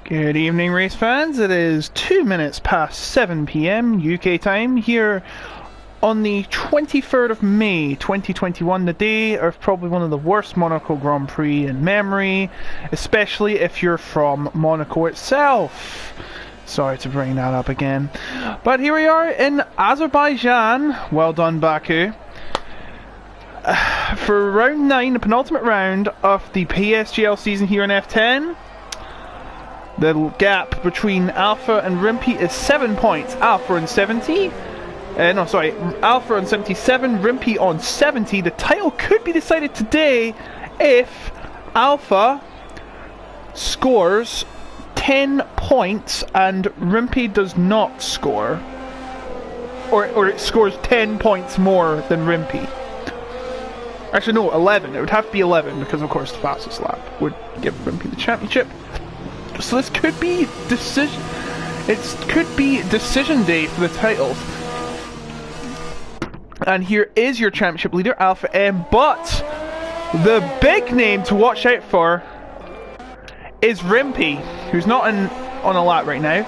Good evening, race fans. It is 2 minutes past 7 PM UK time here on the 23rd of May 2021, the day of probably one of the worst Monaco Grand Prix in memory, especially if you're from Monaco itself. Sorry to bring that up again. But here we are in Azerbaijan. Well done, Baku. For round 9, the penultimate round of the PSGL season here in F10. The gap between Alpha and Rimpy is 7 points. Alpha on 70. Alpha on 77, Rimpy on 70. The title could be decided today if Alpha scores 10 points and Rimpy does not score. Or it scores 10 points more than Rimpy. Actually, no, 11. It would have to be 11 because, of course, the fastest lap would give Rimpy the championship. So this could be decision. It could be decision day for the titles. And here is your championship leader, Alpha M. But the big name to watch out for is Rimpy, who's not on a lap right now.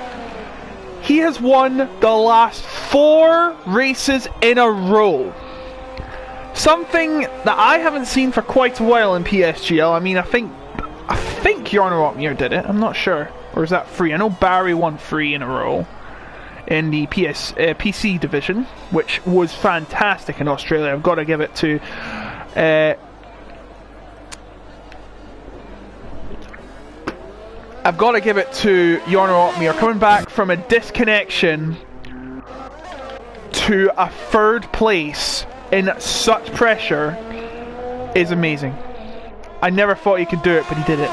He has won the last 4 races in a row. Something that I haven't seen for quite a while in PSGL. I mean, I think Jarno Opmier did it. I'm not sure. Or is that 3? I know Barry won 3 in a row in the PC division, which was fantastic in Australia. I've got to give it to Jarno Opmier coming back from a disconnection to a 3rd place in such pressure is amazing. I never thought he could do it, but he did it.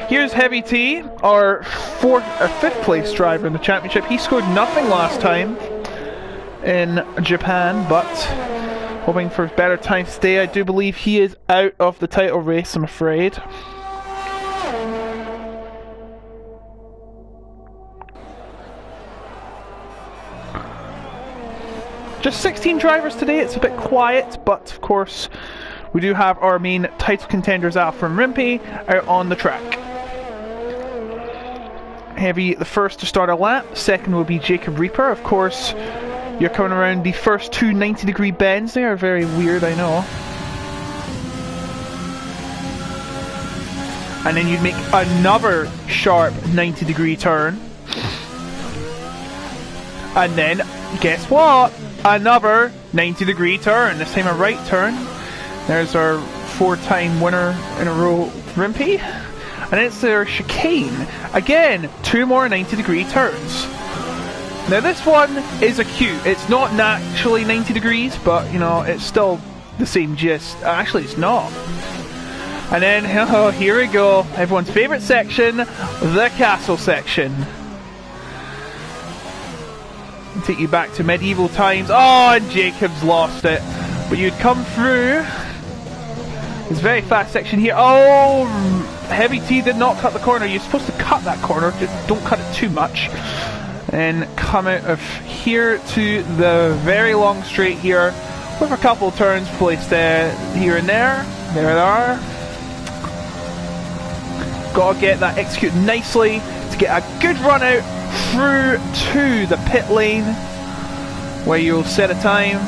Here's Heavy T, our 5th place driver in the championship. He scored nothing last time in Japan, but hoping for better times today. I do believe he is out of the title race, I'm afraid. Just 16 drivers today, it's a bit quiet, but of course we do have our main title contenders Alpha and Rimpy out on the track. Heavy the first to start a lap, second will be Jacob Reaper. Of course, you're coming around the first 2 90-degree bends. They are very weird, I know. And then you'd make another sharp 90-degree turn. And then, guess what? Another 90-degree turn. This time a right turn. There's our 4-time winner in a row, Rimpy. And it's their chicane. Again, 2 more 90-degree turns. Now this one is acute. It's not naturally 90 degrees, but you know, it's still the same gist. Actually, it's not. And then, oh, here we go. Everyone's favourite section, the castle section. Take you back to medieval times. Oh, and Jacob's lost it. But you'd come through this very fast section here. Oh, Heavy T did not cut the corner. You're supposed to cut that corner, just don't cut it too much. And come out of here to the very long straight here with a couple turns placed here and there. There they are. Gotta get that executed nicely to get a good run out through to the pit lane where you'll set a time.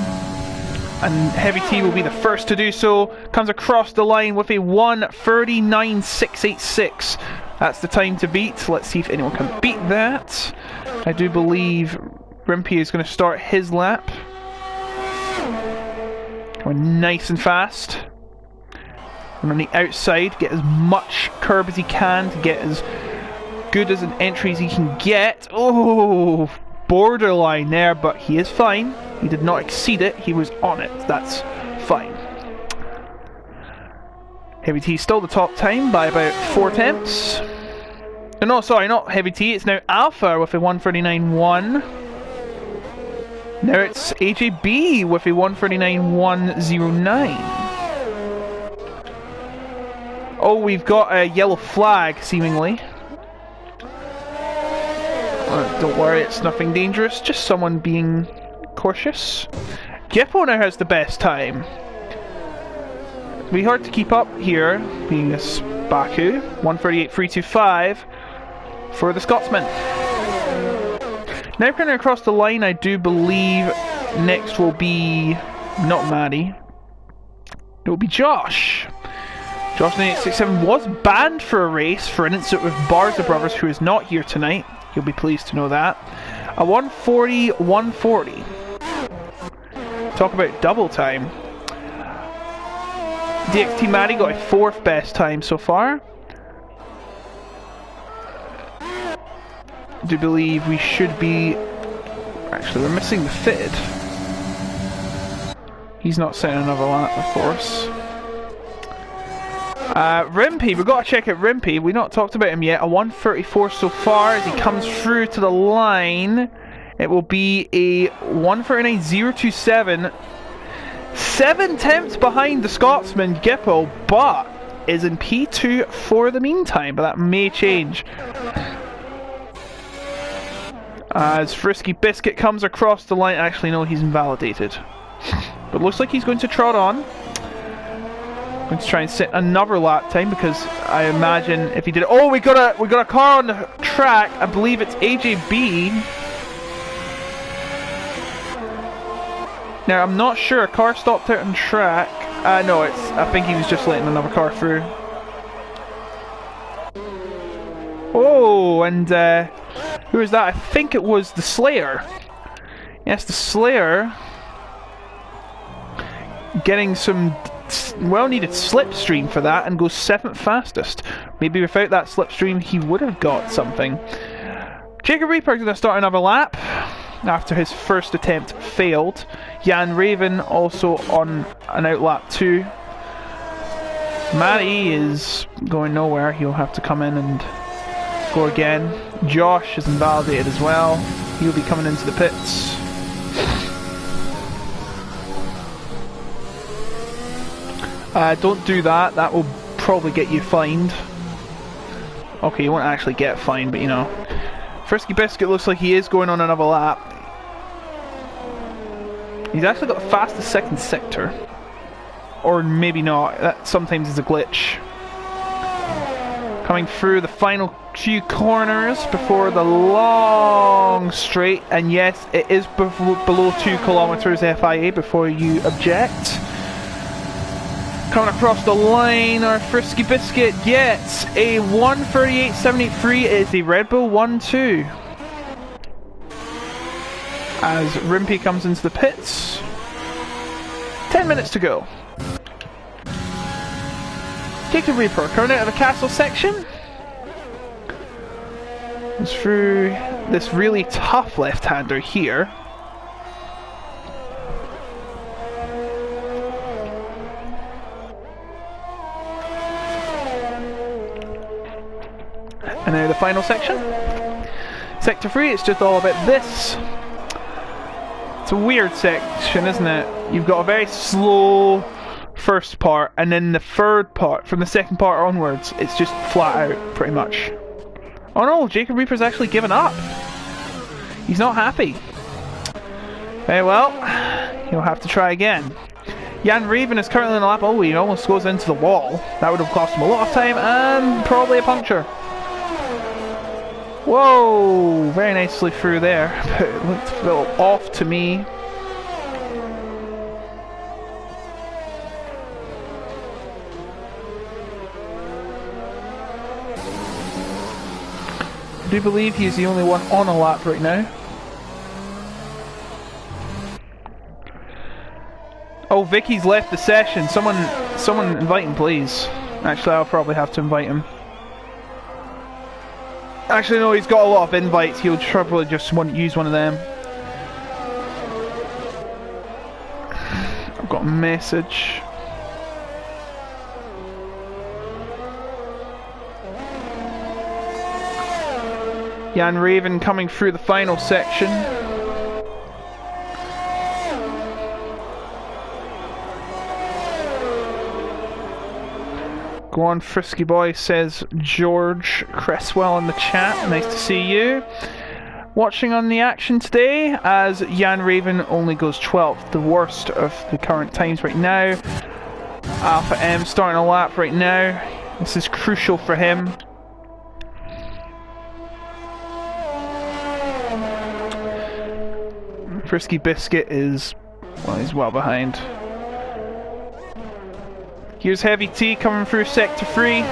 And Heavy T will be the first to do so. Comes across the line with a 1:39.686. That's the time to beat. Let's see if anyone can beat that. I do believe Rimpy is going to start his lap. Going nice and fast. And on the outside, get as much curb as he can to get as good as an entry as he can get. Oh, borderline there, but he is fine. He did not exceed it, he was on it. That's fine. Heavy T stole the top time by about 4 tenths. No, sorry, not Heavy T, it's now Alpha with a 1:39.1. Now it's AJB with a 1:39.109. Oh, we've got a yellow flag, seemingly. Don't worry, it's nothing dangerous, just someone being cautious. Jeppo now has the best time. It'll be hard to keep up here, being this Baku. 1:38.325. for the Scotsman. Now coming across the line, I do believe next will be not Maddie. It will be Josh. Josh 9867 was banned for a race for an incident with Barza Brothers, who is not here tonight. You'll be pleased to know that. A 140, 140. Talk about double time. DXT Maddie got a 4th best time so far. I do believe we should be... Actually, we're missing the fitted. He's not setting another lap, of course. Rimpy, we've got to check out Rimpy. We've not talked about him yet. A 134 so far as he comes through to the line. It will be a 139.027. 7 tenths behind the Scotsman, Gippo, but is in P2 for the meantime. But that may change. As Frisky Biscuit comes across the line. Actually, no, he's invalidated. But looks like he's going to trot on. Going to try and set another lap time because I imagine if he did it. Oh, we got a car on the track. I believe it's AJB. Now I'm not sure. A car stopped out on track. No, I think he was just letting another car through. Oh, and who is that? I think it was the Slayer. Yes, the Slayer. Getting some well-needed slipstream for that and goes 7th fastest. Maybe without that slipstream he would have got something. Jacob Reaper is going to start another lap after his first attempt failed. Jan Raven also on an out lap 2. Matty is going nowhere. He'll have to come in and go again. Josh is invalidated as well. He'll be coming into the pits. Don't do that. That will probably get you fined. Okay, you won't actually get fined, but you know. Frisky Biscuit looks like he is going on another lap. He's actually got the fastest second sector. Or maybe not. That sometimes is a glitch. Coming through the final few corners before the long straight. And yes, it is below 2 kilometers FIA before you object. Coming across the line, our Frisky Biscuit gets a 138.73. It is a Red Bull 1-2. As Rimpy comes into the pits. 10 minutes to go. Jacob Reaper coming out of the castle section. It's through this really tough left-hander here. And now the final section. Sector 3, it's just all about this. It's a weird section, isn't it? You've got a very slow first part, and then the third part, from the second part onwards, it's just flat out, pretty much. Oh no, Jacob Reaper's actually given up. He's not happy. Very well, he'll have to try again. Jan Raven is currently on the lap. Oh, he almost goes into the wall. That would have cost him a lot of time, and probably a puncture. Whoa, very nicely through there. It looked a little off to me. I do believe he's the only one on a lap right now. Oh, Vicky's left the session. Someone invite him, please. Actually, I'll probably have to invite him. Actually, no, he's got a lot of invites. He'll probably just want to use one of them. I've got a message. Jan Raven coming through the final section. Go on, Frisky Boy, says George Cresswell in the chat. Nice to see you. Watching on the action today as Jan Raven only goes 12th, the worst of the current times right now. Alpha M starting a lap right now. This is crucial for him. Frisky Biscuit is, well, he's well behind. Here's Heavy T coming through Sector 3.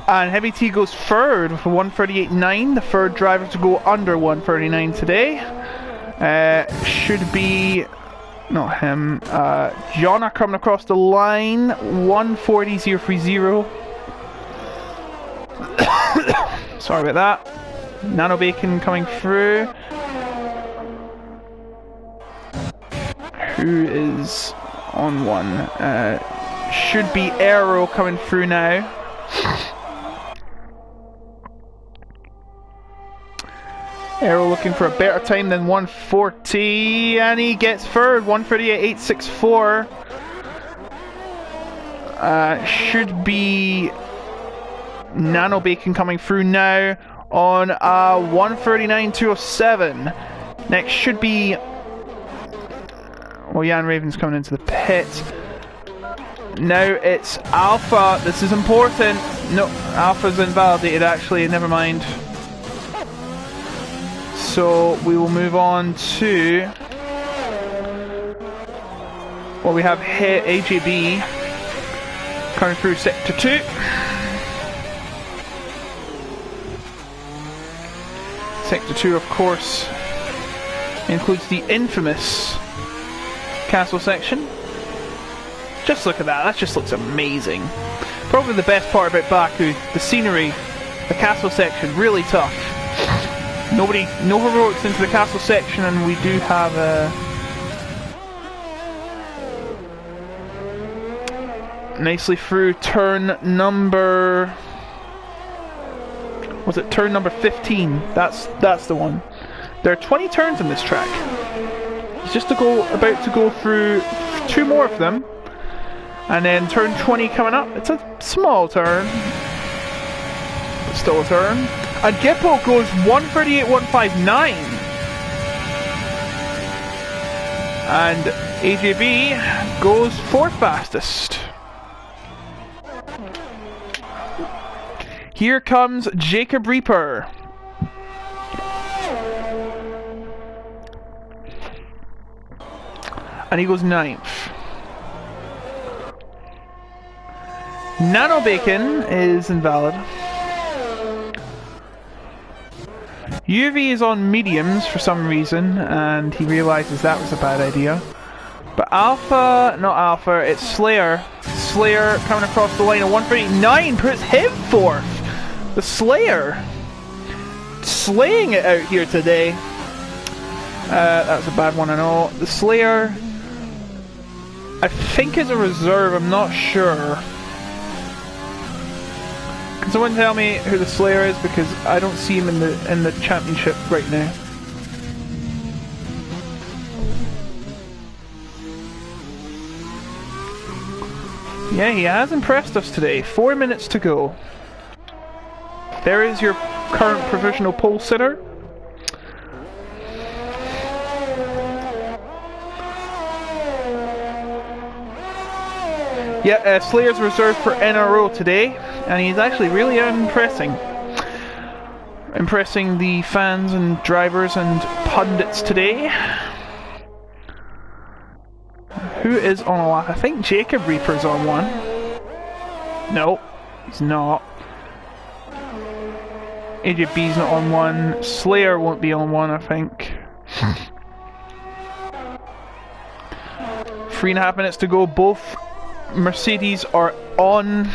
And Heavy T goes third with a 138.9, the third driver to go under 139 today. Should be, not him, Jonna coming across the line, 140.030. Sorry about that. Nano Bacon coming through. Who is on one? Should be Aero coming through now. Aero looking for a better time than 140, and he gets third, 138.864. Should be Nano Bacon coming through now on 139.207. Next should be, well, Jan Raven's coming into the pit. Now it's Alpha. This is important. No, Alpha's invalidated actually, never mind. So we will move on to, well, we have AJB coming through Sector 2. Sector 2, of course, includes the infamous castle section. Just look at that, that just looks amazing. Probably the best part about Baku, the scenery, the castle section, really tough. No heroics into the castle section, and we do have a nicely through turn number, was it turn number 15? That's the one. There are 20 turns in this track. It's just about to go through 2 more of them, and then turn 20 coming up. It's a small turn, but still a turn. And Gippo goes 138.159. And AJB goes 4th fastest. Here comes Jacob Reaper. And he goes 9th. Nano Bacon is invalid. UV is on mediums for some reason, and he realizes that was a bad idea. But Alpha, not Alpha, it's Slayer. Slayer coming across the line at 139 puts him 4th. The Slayer slaying it out here today. That was a bad one, I know. The Slayer, I think, is a reserve, I'm not sure. Can someone tell me who the Slayer is, because I don't see him in the championship right now. Yeah, he has impressed us today. 4 minutes to go. There is your current provisional pole sitter. Yeah, Slayer's reserved for NRO today, and he's actually really impressing the fans and drivers and pundits today. Who is on a lap? I think Jacob Reaper's on one. No, he's not. AJB's not on one. Slayer won't be on one, I think. 3.5 minutes to go. Both Mercedes are on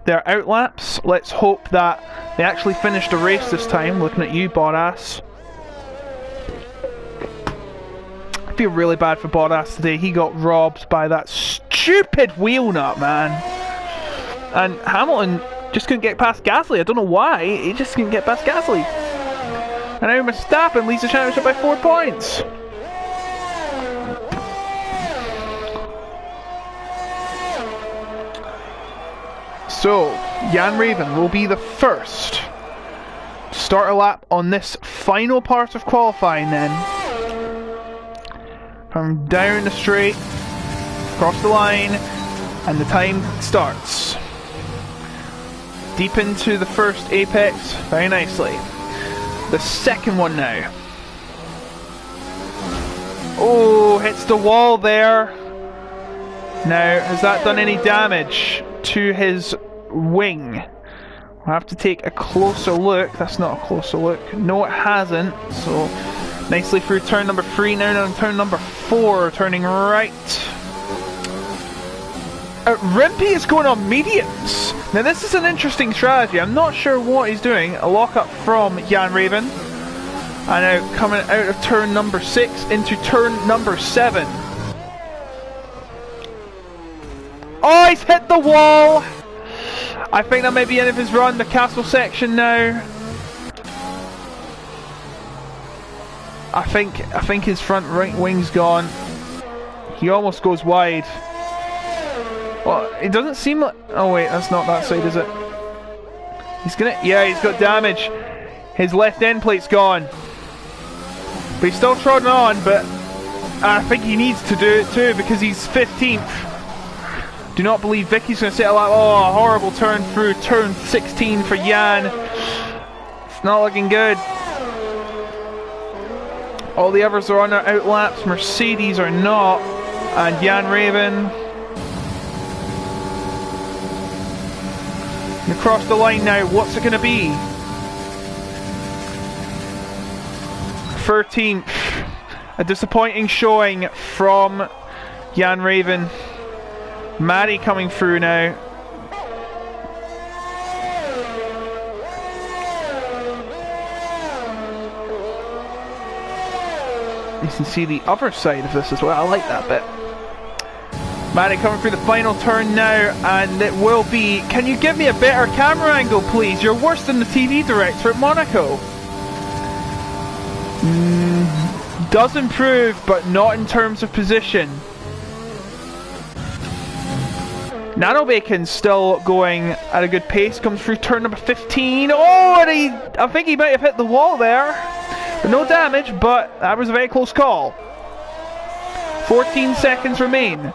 their outlaps. Let's hope that they actually finish the race this time. Looking at you, Bottas. I feel really bad for Bottas today. He got robbed by that stupid wheel nut, man. And Hamilton just couldn't get past Gasly. I don't know why. He just couldn't get past Gasly. And now Verstappen leads the championship by 4 points. So, Jan Raven will be the first to start a lap on this final part of qualifying then. From down the straight, across the line, and the time starts. Deep into the first apex, very nicely. The second one now. Oh, hits the wall there. Now, has that done any damage to his wing? We'll have to take a closer look. That's not a closer look. No, it hasn't. So, nicely through turn number 3. Now on turn number 4, turning right. Rimpy is going on mediums. Now, this is an interesting strategy. I'm not sure what he's doing. A lock-up from Jan Raven. And now coming out of turn number 6 into turn number 7. Oh, he's hit the wall! I think that may be the end of his run, the castle section now. I think his front right wing's gone. He almost goes wide. Well, it doesn't seem like... Oh wait, that's not that side, is it? He's gonna... Yeah, he's got damage. His left end plate's gone. But he's still trotting on, but I think he needs to do it too because he's 15th. Do not believe Vicky's going to set a lap. Oh, a horrible turn through turn 16 for Jan. It's not looking good. All the others are on their out laps. Mercedes are not. And Jan Raven. And across the line now. What's it going to be? 13th. A disappointing showing from Jan Raven. Maddie coming through now. You can see the other side of this as well. I like that bit. Maddie coming through the final turn now, and it will be... Can you give me a better camera angle, please? You're worse than the TV director at Monaco. Does improve, but not in terms of position. Nano Bacon's still going at a good pace, comes through turn number 15. Oh, and I think he might have hit the wall there. But no damage, but that was a very close call. 14 seconds remain.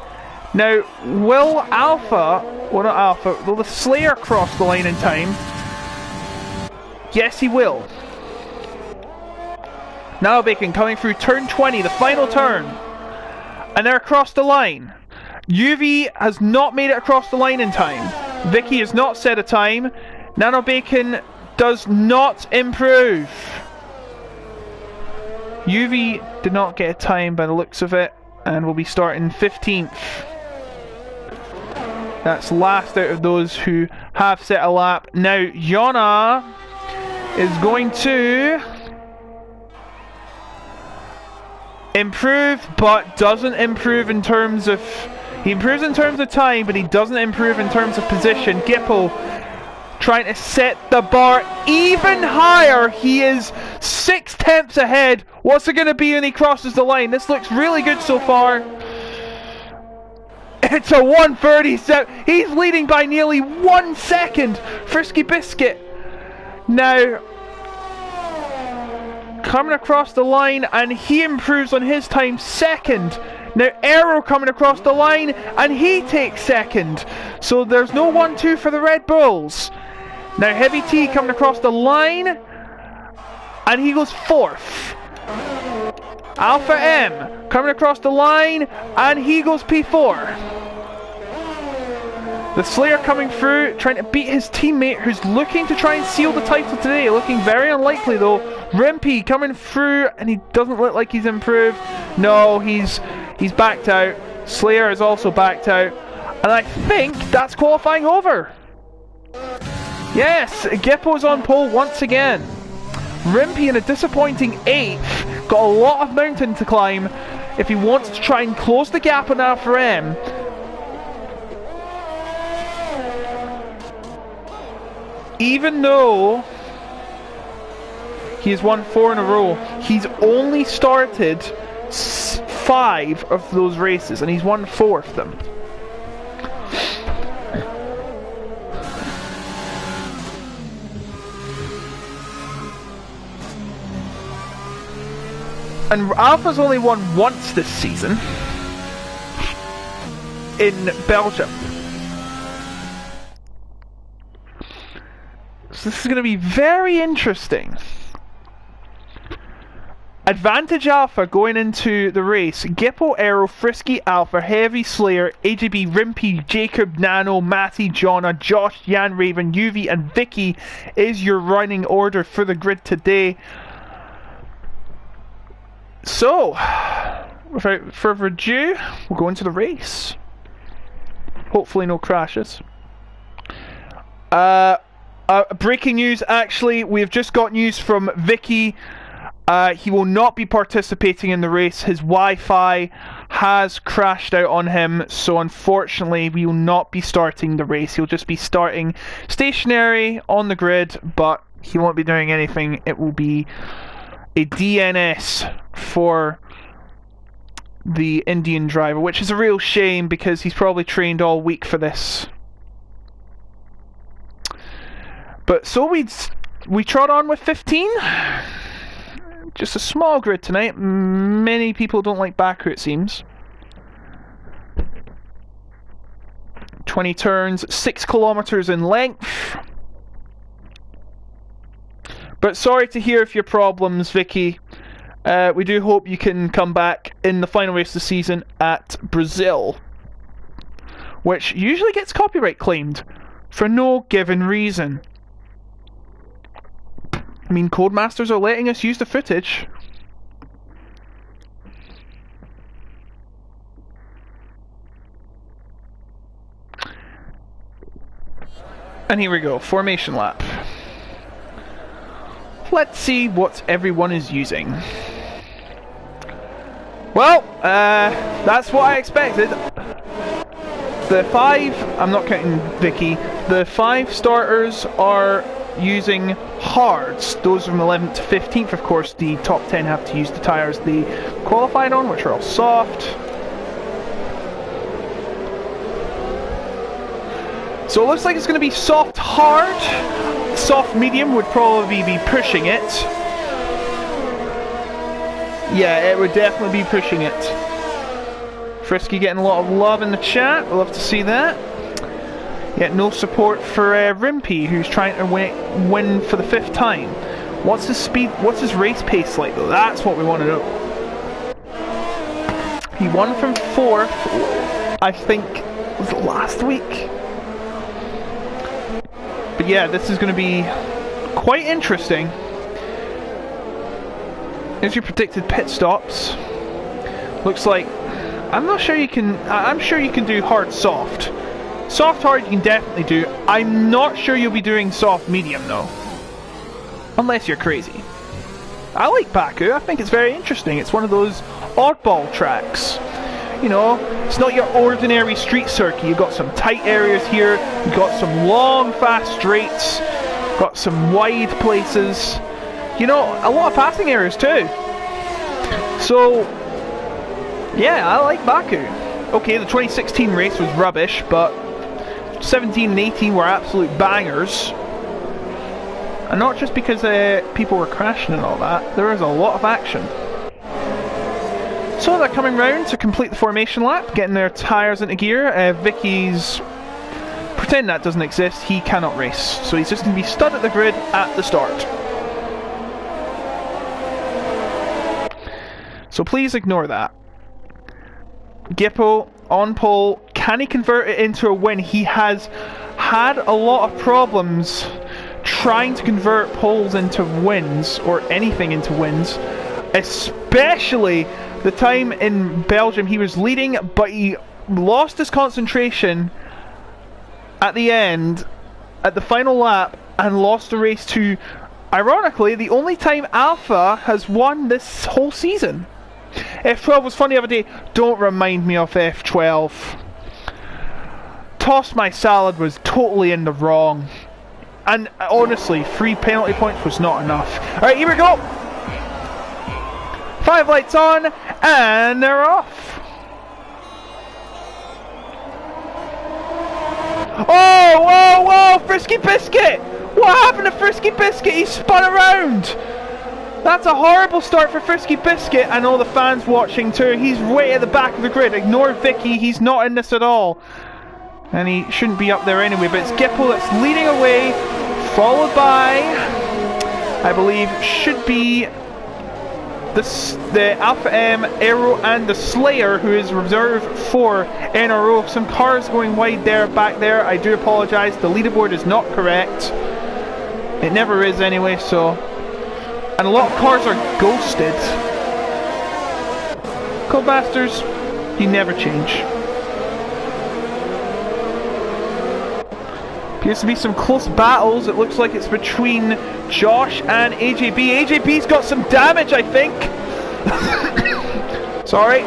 Now, will Alpha, well not Alpha, will the Slayer cross the line in time? Yes, he will. Nano Bacon coming through turn 20, the final turn. And they're across the line. UV has not made it across the line in time. Vicky has not set a time. Nano Bacon does not improve. UV did not get a time by the looks of it, and will be starting 15th. That's last out of those who have set a lap. Now Yona is going to improve, but doesn't improve in terms of... He improves in terms of time, but he doesn't improve in terms of position. Gippo trying to set the bar even higher. He is 6/10 ahead. What's it going to be when he crosses the line? This looks really good so far. It's a 1:37. He's leading by nearly 1 second. Frisky Biscuit. Now, coming across the line, and he improves on his time second. Now Aero coming across the line, and he takes second. So there's no 1-2 for the Red Bulls. Now Heavy T coming across the line, and he goes 4th. Alpha M coming across the line, and he goes P4. The Slayer coming through, trying to beat his teammate who's looking to try and seal the title today. Looking very unlikely though. Rimpy coming through, and he doesn't look like he's improved. No, he's backed out. Slayer is also backed out. And I think that's qualifying over. Yes, Gippo's on pole once again. Rimpy in a disappointing 8th. Got a lot of mountain to climb if he wants to try and close the gap on Alpha M. Even though he has won 4 in a row, he's only started 5 of those races, and he's won 4 of them. And Alpha's only won once this season in Belgium. So this is going to be very interesting. Advantage Alpha going into the race. Gippo, Aero, Frisky, Alpha, Heavy, Slayer, AJB, Rimpy, Jacob, Nano, Matty, Jonna, Josh, Jan, Raven, UV and Vicky is your running order for the grid today. So, without further ado, we'll go into the race. Hopefully no crashes. Breaking news, actually, we've just got news from Vicky. He will not be participating in the race. His Wi-Fi has crashed out on him, so unfortunately we will not be starting the race. He'll just be starting stationary on the grid, but he won't be doing anything. It will be a DNS for the Indian driver, which is a real shame because he's probably trained all week for this. But so we trot on with 15. Just a small grid tonight. Many people don't like Baku, it seems. 20 turns, 6 kilometers in length. But sorry to hear of your problems, Vicky. We do hope you can come back in the final race of the season at Brazil, which usually gets copyright claimed for no given reason. I mean, Codemasters are letting us use the footage. And here we go, formation lap. Let's see what everyone is using. Well, that's what I expected. The 5, I'm not counting Vicky, the 5 starters are using hards. Those from 11th to 15th, of course, the top 10 have to use the tyres they qualified on, which are all soft. So it looks like it's going to be soft hard. Soft medium would probably be pushing it. Yeah, it would definitely be pushing it. Frisky getting a lot of love in the chat. We'll love to see that. Yet no support for Rimpy, who's trying to win for the 5th time. What's his speed? What's his race pace like, though? That's what we want to know. He won from 4th, I think, was it last week? But yeah, this is going to be quite interesting. Here's your predicted pit stops. Looks like I'm not sure you can. I'm sure you can do hard soft. Soft hard you can definitely do. I'm not sure you'll be doing soft medium though. Unless you're crazy. I like Baku. I think it's very interesting. It's one of those oddball tracks. You know, it's not your ordinary street circuit. You've got some tight areas here. You've got some long, fast straights. Got some wide places. You know, a lot of passing areas too. So, yeah, I like Baku. Okay, the 2016 race was rubbish, but 17 and 18 were absolute bangers. And not just because people were crashing and all that. There was a lot of action. So they're coming round to complete the formation lap, getting their tyres into gear. Vicky's... pretend that doesn't exist, he cannot race. So he's just going to be stood at the grid at the start. So please ignore that. Gippo on pole. Can he convert it into a win? He has had a lot of problems trying to convert poles into wins, or anything into wins. Especially the time in Belgium he was leading, but he lost his concentration at the end, at the final lap, and lost the race to, ironically, the only time Alpha has won this whole season. F12 was fun the other day. Don't remind me of F12. Toss My Salad was totally in the wrong. And honestly, 3 penalty points was not enough. Alright, here we go. 5 lights on, and they're off. Oh, whoa, whoa, Frisky Biscuit! What happened to Frisky Biscuit? He spun around! That's a horrible start for Frisky Biscuit and all the fans watching too. He's way at the back of the grid. Ignore Vicky, he's not in this at all. And he shouldn't be up there anyway, but it's Gippo that's leading away, followed by, I believe, should be the Alpha M, Aero and the Slayer, who is reserved for NRO. Some cars going wide there, back there. I do apologise, the leaderboard is not correct. It never is anyway, so... And a lot of cars are ghosted. Codemasters, you never change. Appears to be some close battles. It looks like it's between Josh and AJB. AJB's got some damage, I think. Sorry.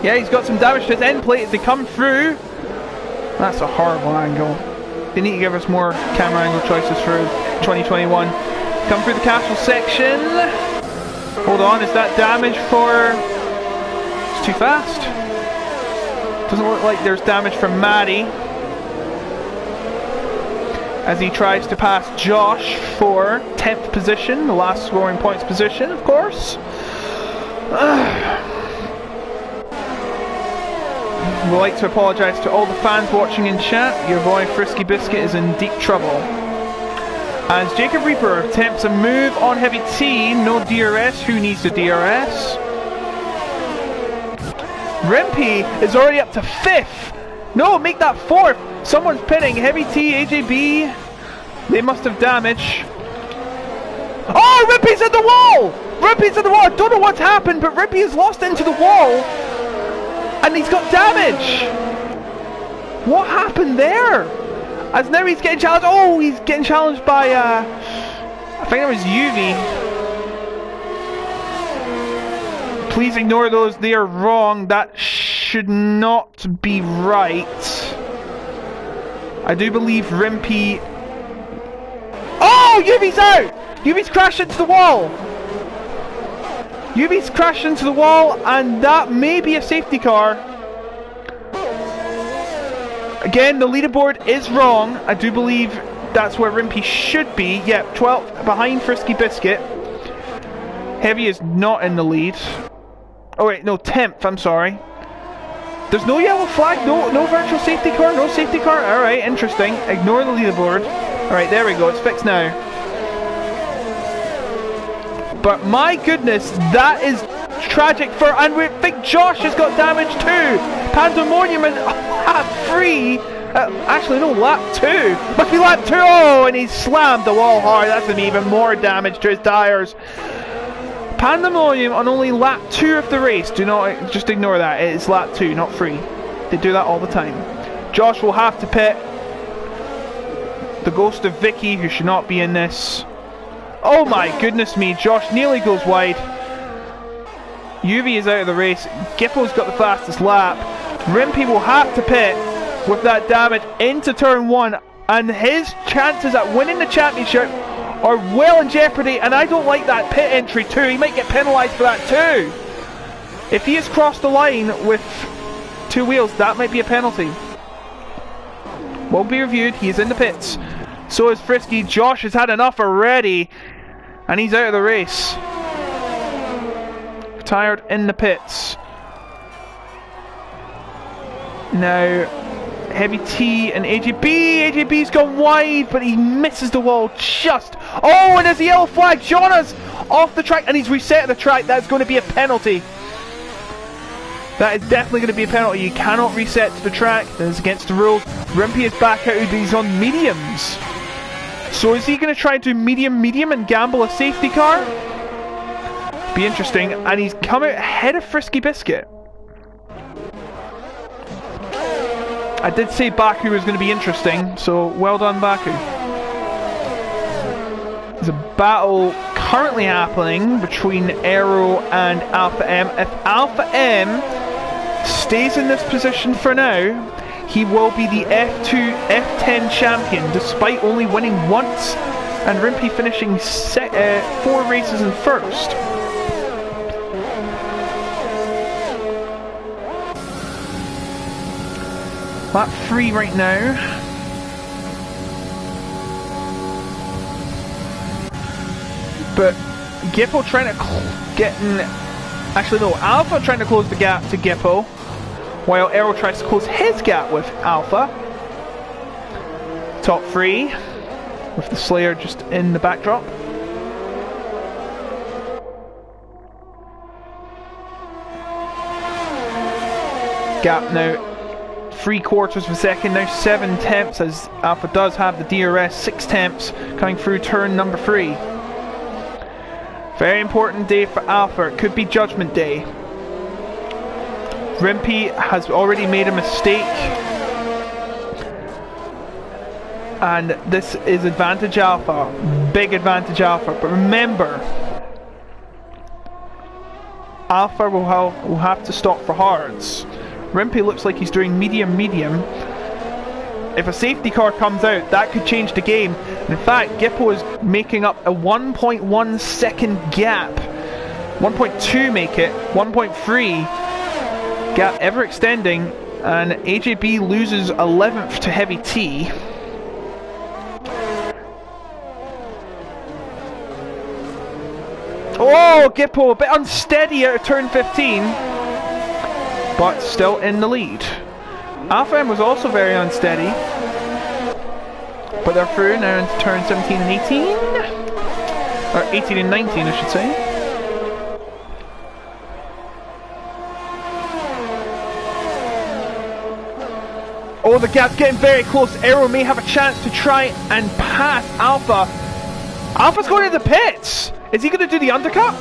Yeah, he's got some damage to his end plate as they come through. That's a horrible angle. They need to give us more camera angle choices for 2021. Come through the castle section. Hold on, is that damage for... It's too fast. Doesn't look like there's damage from Maddie. As he tries to pass Josh for 10th position, the last scoring points position, of course. We'd like to apologise to all the fans watching in chat. Your boy Frisky Biscuit is in deep trouble. As Jacob Reaper attempts a move on Heavy T, no DRS. Who needs the DRS? Rimpy is already up to 5th. No, make that 4th. Someone's pinning. Heavy T, AJB. They must have damage. Oh, Rimpy's at the wall! Rimpy's at the wall. I don't know what's happened, but Rimpy is lost into the wall. And he's got damage. What happened there? As now he's getting challenged. Oh, he's getting challenged by, I think it was UV. Please ignore those. They are wrong. That should not be right. I do believe Rimpy... Oh! UV's out! UV's crashed into the wall! UV's crashed into the wall, and that may be a safety car. Again, the leaderboard is wrong. I do believe that's where Rimpy should be. Yep, 12th behind Frisky Biscuit. Heavy is not in the lead. Oh wait, no, 10th, I'm sorry. There's no yellow flag, no virtual safety car, no safety car. Alright, interesting. Ignore the leaderboard. Alright, there we go, it's fixed now. But my goodness, that is tragic for... And we think Josh has got damage too! Pandemonium and lap 3! Actually, no, lap 2! Must be lap 2! Oh, and he slammed the wall hard. That's going to be even more damage to his tyres. Pandemonium on only lap 2 of the race. Do not, just ignore that. It's lap 2, not 3. They do that all the time. Josh will have to pit. The ghost of Vicky, who should not be in this. Oh my goodness me, Josh nearly goes wide. UV is out of the race. Gippo's got the fastest lap. Rimpy will have to pit with that damage into turn 1. And his chances at winning the championship are well in jeopardy, and I don't like that pit entry too. He might get penalised for that too. If he has crossed the line with 2 wheels, that might be a penalty. Won't be reviewed. He is in the pits. So is Frisky. Josh has had enough already, and he's out of the race. Retired in the pits. Now, Heavy T and AJB. AJB's gone wide, but he misses the wall just. Oh, and there's the yellow flag. Jonas off the track, and he's reset the track. That's going to be a penalty. That is definitely going to be a penalty. You cannot reset to the track. That is against the rules. Rimpy is back out. He's on mediums. So is he going to try and do medium and gamble a safety car? Be interesting. And he's come out ahead of Frisky Biscuit. I did say Baku was going to be interesting, so well done, Baku. There's a battle currently happening between Aero and Alpha M. If Alpha M stays in this position for now, he will be the F10 champion, despite only winning once, and Rimpy finishing 4 races in first. Lap 3 right now. But Gippo trying to actually no, Alpha trying to close the gap to Gippo, while Aero tries to close his gap with Alpha. Top 3 with the Slayer just in the backdrop. Gap now 3/4 of a second, now 7 tenths, as Alpha does have the DRS. 6 tenths coming through turn number 3. Very important day for Alpha. It could be Judgment Day. Rimpy has already made a mistake, and this is advantage Alpha, big advantage Alpha. But remember, Alpha will have to stop for hards. Rimpy looks like he's doing medium. If a safety car comes out, that could change the game. In fact, Gippo is making up a 1.1 second gap. 1.2 make it, 1.3. Gap ever extending, and AJB loses 11th to Heavy T. Oh, Gippo a bit unsteady out of turn 15. But still in the lead. Alpha M was also very unsteady, but they're through now into turn 17 and 18, or 18 and 19 I should say. Oh, the gap's getting very close. Aero may have a chance to try and pass Alpha. Alpha's going to the pits! Is he going to do the undercut?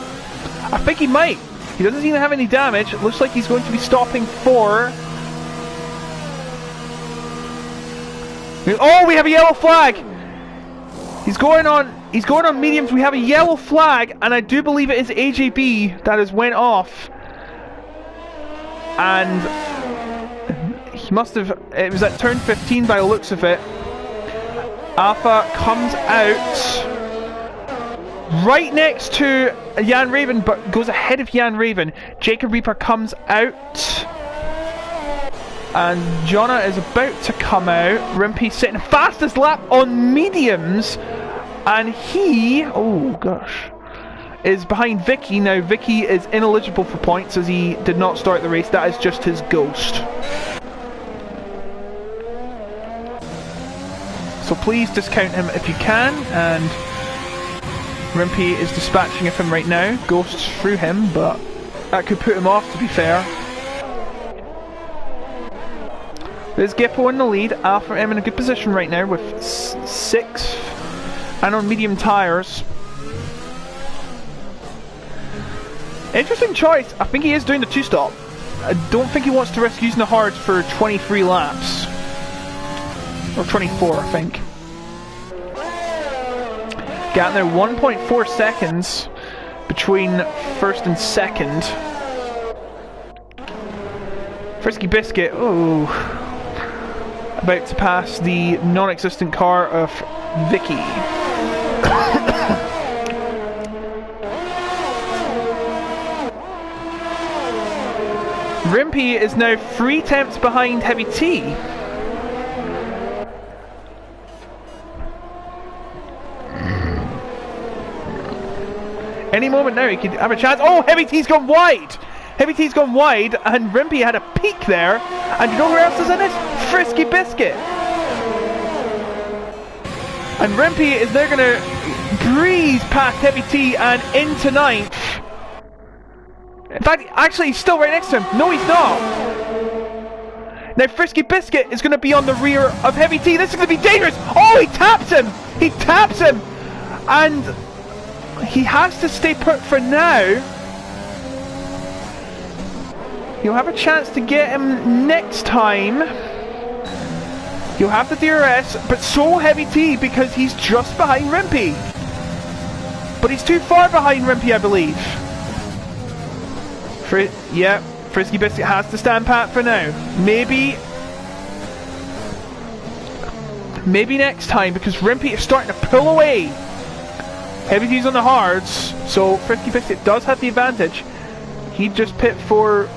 I think he might. He doesn't seem to have any damage. It looks like he's going to be stopping for... Oh, we have a yellow flag! He's going on mediums. We have a yellow flag, and I do believe it is AJB that has went off. And he must have... It was at turn 15 by the looks of it. Alpha comes out right next to Jan Raven, but goes ahead of Jan Raven. Jacob Reaper comes out, and Jonna is about to come out. Rimpy sitting fastest lap on mediums, and he, oh gosh, is behind Vicky. Now Vicky is ineligible for points as he did not start the race. That is just his ghost. So please discount him if you can, and Rimpy is dispatching of him right now. Ghosts through him, but that could put him off, to be fair. There's Gippo in the lead. Alpha M in a good position right now with 6th and on medium tyres. Interesting choice. I think he is doing the 2-stop. I don't think he wants to risk using the hards for 23 laps. Or 24, I think. Got there 1.4 seconds between first and second. Frisky Biscuit, oh, about to pass the non-existent car of Vicky. Rimpy is now 3 tenths behind Heavy T. Any moment now he could have a chance. Oh, Heavy T's gone wide! Heavy T's gone wide, and Rimpy had a peak there. And you know who else is in it? Frisky Biscuit! And Rimpy is now going to breeze past Heavy T and into 9th. In fact, actually, he's still right next to him. No, he's not. Now, Frisky Biscuit is going to be on the rear of Heavy T. This is going to be dangerous. Oh, he taps him! He taps him! And he has to stay put for now. You'll have a chance to get him next time. You'll have the DRS, but so Heavy T because he's just behind Rimpy. But he's too far behind Rimpy, I believe. Yeah, Frisky Biscuit has to stand pat for now. Maybe next time, because Rimpy is starting to pull away. Heavy T's on the hards, so Frisky Biscuit does have the advantage. He'd just pit for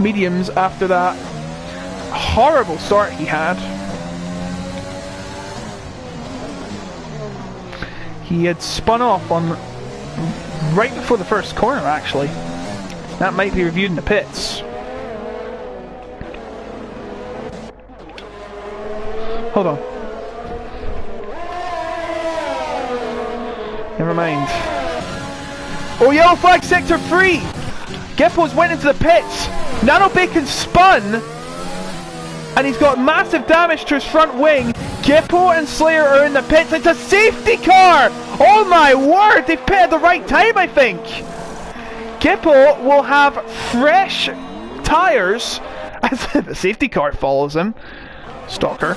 mediums after that horrible start he had. He had spun off on right before the first corner, actually. That might be reviewed in the pits. Hold on. Never mind. Oh, yellow flag sector 3! Gippo's went into the pits. Nano Bacon spun. And he's got massive damage to his front wing. Gippo and Slayer are in the pits. It's a safety car! Oh my word! They've pit at the right time, I think. Gippo will have fresh tyres as the safety car follows him. Stalker.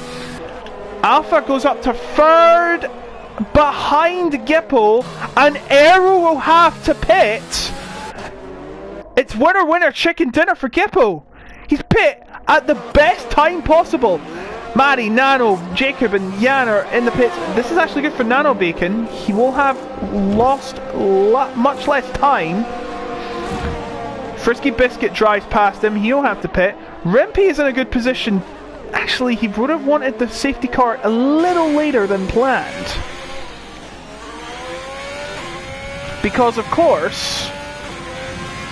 Alpha goes up to third behind Gippo, and Aero will have to pit. It's winner winner chicken dinner for Gippo. He's pit at the best time possible. Maddie, Nano, Jacob and Jan are in the pits. This is actually good for Nano Bacon. He will have lost much less time. Frisky Biscuit drives past him. He'll have to pit. Rimpy is in a good position. Actually, he would have wanted the safety car a little later than planned. Because, of course,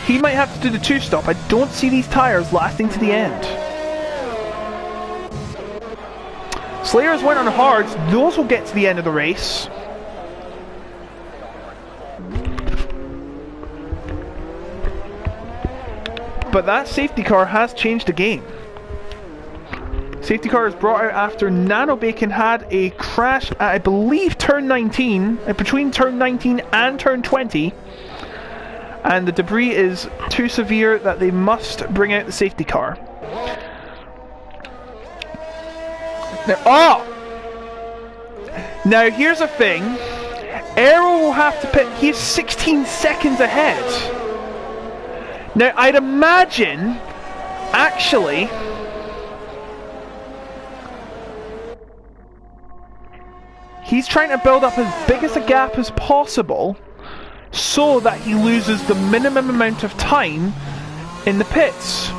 he might have to do the two-stop. I don't see these tyres lasting to the end. Slayers went on hards. Those will get to the end of the race. But that safety car has changed the game. Safety car is brought out after Nano Bacon had a crash at, I believe, turn 19, between turn 19 and turn 20. And the debris is too severe that they must bring out the safety car. Now, now here's the thing. Aero will have to pit. He's 16 seconds ahead. Now, I'd imagine, actually, he's trying to build up as big as a gap as possible so that he loses the minimum amount of time in the pits.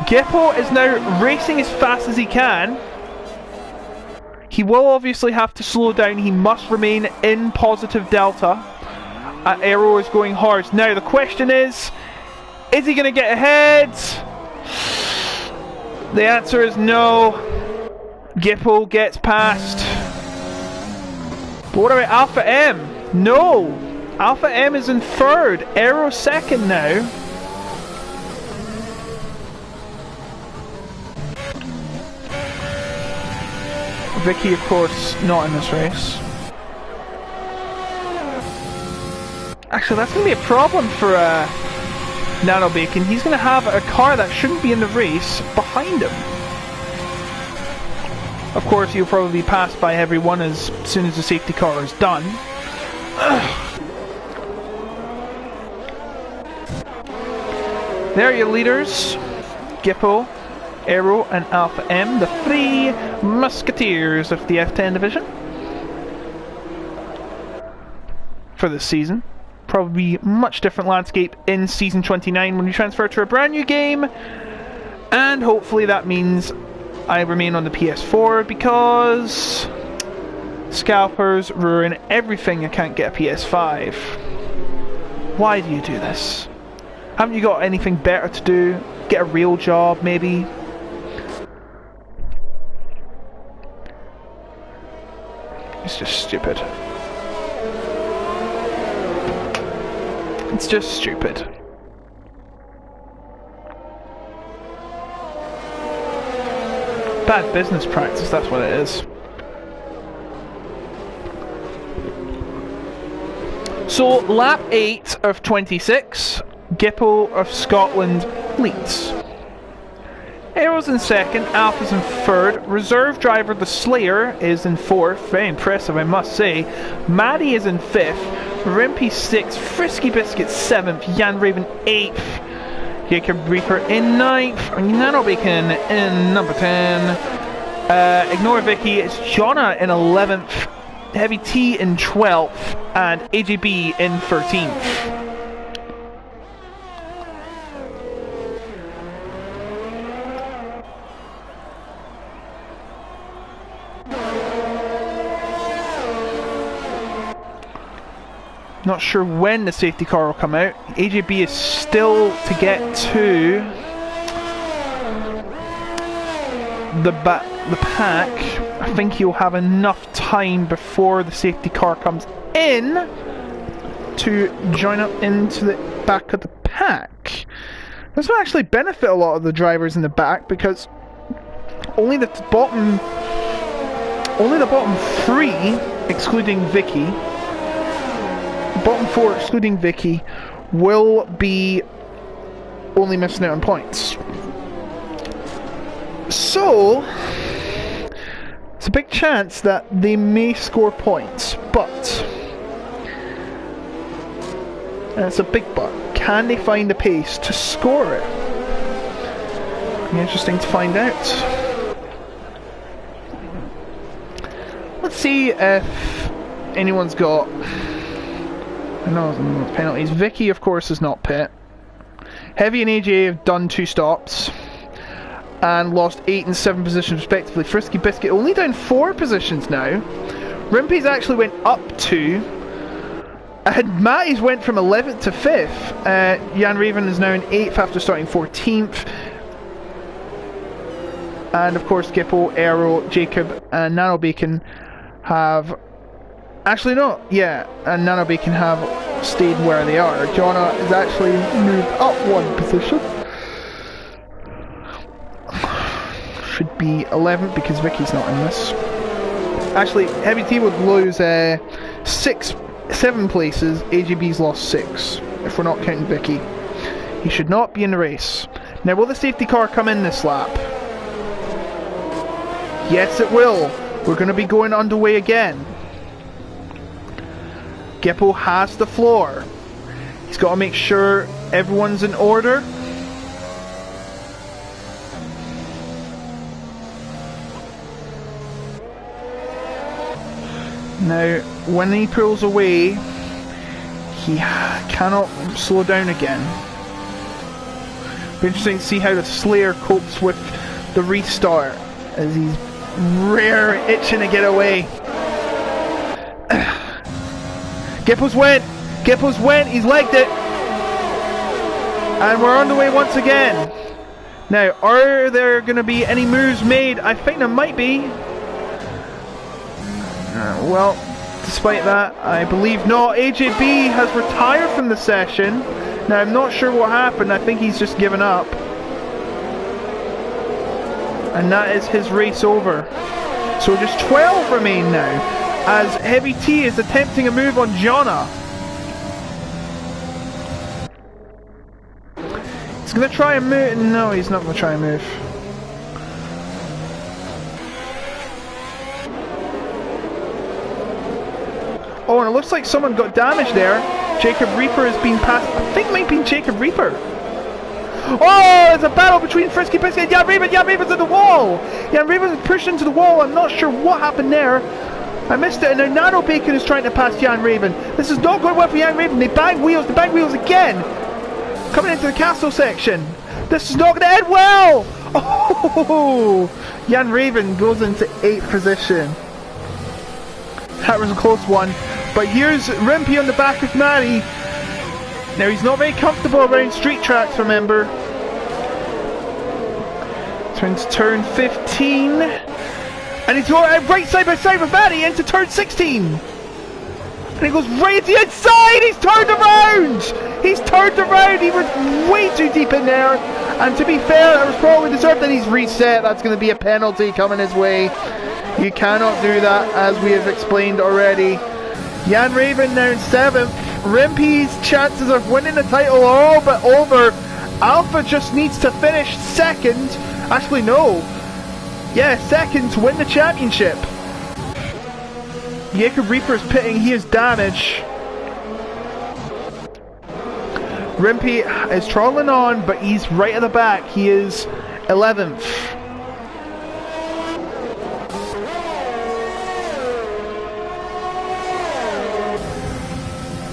Gippo is now racing as fast as he can. He will obviously have to slow down. He must remain in positive delta. Aero is going hard. Now the question is he going to get ahead? The answer is no. Gippo gets past. But what about Alpha M? No! Alpha M is in third. Aero second now. Vicky, of course, not in this race. Actually, that's going to be a problem for Nano Bacon. He's going to have a car that shouldn't be in the race behind him. Of course, he'll probably be passed by everyone as soon as the safety car is done. There are your leaders. Gippo, Aero and Alpha M, the three musketeers of the F10 division. For this season. Probably much different landscape in Season 29 when we transfer to a brand new game. And hopefully that means I remain on the PS4 because scalpers ruin everything. I can't get a PS5. Why do you do this? Haven't you got anything better to do? Get a real job, maybe? It's just stupid. It's just stupid. Bad business practice, that's what it is. So, lap 8 of 26, Gippo of Scotland leads. Aero's in second, Alpha's in third, reserve driver the Slayer is in fourth, very impressive I must say. Maddie is in fifth, Rimpy 6th, Frisky Biscuit 7th, Jan Raven 8th, Jacob Reaper in 9th, Nano Bacon in number 10, Ignore Vicky, it's Jonna in 11th, Heavy T in 12th, and AJB in 13th. Not sure when the safety car will come out. AJB is still to get to the pack. I think he'll have enough time before the safety car comes in to join up into the back of the pack. This will actually benefit a lot of the drivers in the back because only the bottom three, excluding Vicky, bottom four excluding Vicky, will be only missing out on points. So it's a big chance that they may score points, but, and it's a big but, can they find the pace to score it? It'll be interesting to find out. Let's see if anyone's got, I know penalties. Vicky, of course, is not pit. Heavy and AJ have done 2 stops and lost 8 and 7 positions respectively. Frisky Biscuit only down 4 positions now. Rimpy's actually went up 2. And Matty's went from 11th to 5th. Jan Raven is now in 8th after starting 14th. And of course Gippo, Aero, Jacob and Nano Bacon have... Actually no, yeah, and Nano Bacon have stayed where they are. Jonna has actually moved up 1 position. Should be 11th because Vicky's not in this. Actually, Heavy T would lose 7 places. AJB's lost 6 if we're not counting Vicky. He should not be in the race. Now, will the safety car come in this lap? Yes, it will. We're going to be going underway again. Gippo has the floor. He's got to make sure everyone's in order. Now, when he pulls away, he cannot slow down again. Be interesting to see how the Slayer copes with the restart, as he's itching to get away. Gippo's went, he's legged it. And we're on the way once again. Now, are there going to be any moves made? I think there might be. Well, despite that, I believe not. AJB has retired from the session. Now, I'm not sure what happened. I think he's just given up. And that is his race over. So just 12 remain now, as Heavy T is attempting a move on Jonna. He's going to try and move. No, he's not going to try and move. Oh, and it looks like someone got damaged there. Jacob Reaper has been passed. I think it might be Jacob Reaper. Oh, it's a battle between Frisky Biscuit and Jan Raven. Jan Raven's at the wall. Jan Raven is pushed into the wall. I'm not sure what happened there. I missed it. And now Nano Bacon is trying to pass Jan Raven. This is not going well for Jan Raven. They bang wheels. They bang wheels again. Coming into the castle section. This is not going to end well. Oh, Jan Raven goes into 8th position. That was a close one. But here's Rimpy on the back of Matty. Now he's not very comfortable around street tracks, remember. Turns turn 15. And he's going right side by side with Matty into turn 16. And he goes right to the inside. He's turned around. He's turned around. He was way too deep in there. And to be fair, that was probably deserved. That he's reset. That's going to be a penalty coming his way. You cannot do that, as we have explained already. Jan Raven now in 7th. Rimpy's chances of winning the title are all but over. Alpha just needs to finish 2nd. Actually, no. Yeah, 2nd to win the championship. Jacob Reaper is pitting. He is damaged. Rimpy is trolling on, but he's right at the back. He is 11th.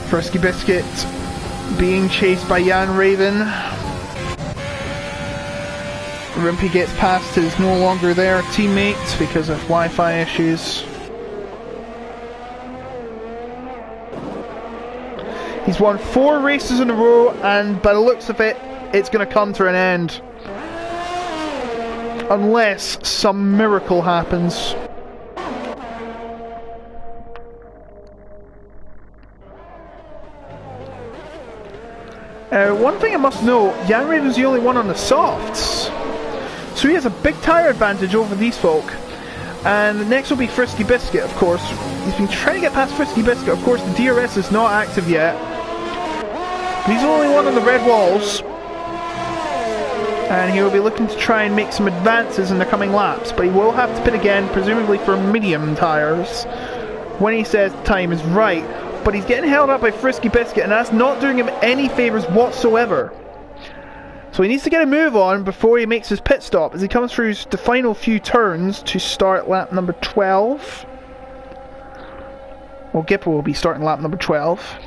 Frisky Biscuit being chased by Jan Raven. Rimpy gets past his no longer there teammate because of Wi-Fi issues. He's won 4 races in a row, and by the looks of it, it's going to come to an end. Unless some miracle happens. One thing I must note, Jan Raven's the only one on the softs. So he has a big tyre advantage over these folk. And the next will be Frisky Biscuit, of course. He's been trying to get past Frisky Biscuit. Of course, the DRS is not active yet. But he's the only one on the red walls. And he will be looking to try and make some advances in the coming laps. But he will have to pit again, presumably for medium tyres, when he says the time is right. But he's getting held up by Frisky Biscuit, and that's not doing him any favours whatsoever. So he needs to get a move on before he makes his pit stop as he comes through the final few turns to start lap number 12. Well, Gippo will be starting lap number 12.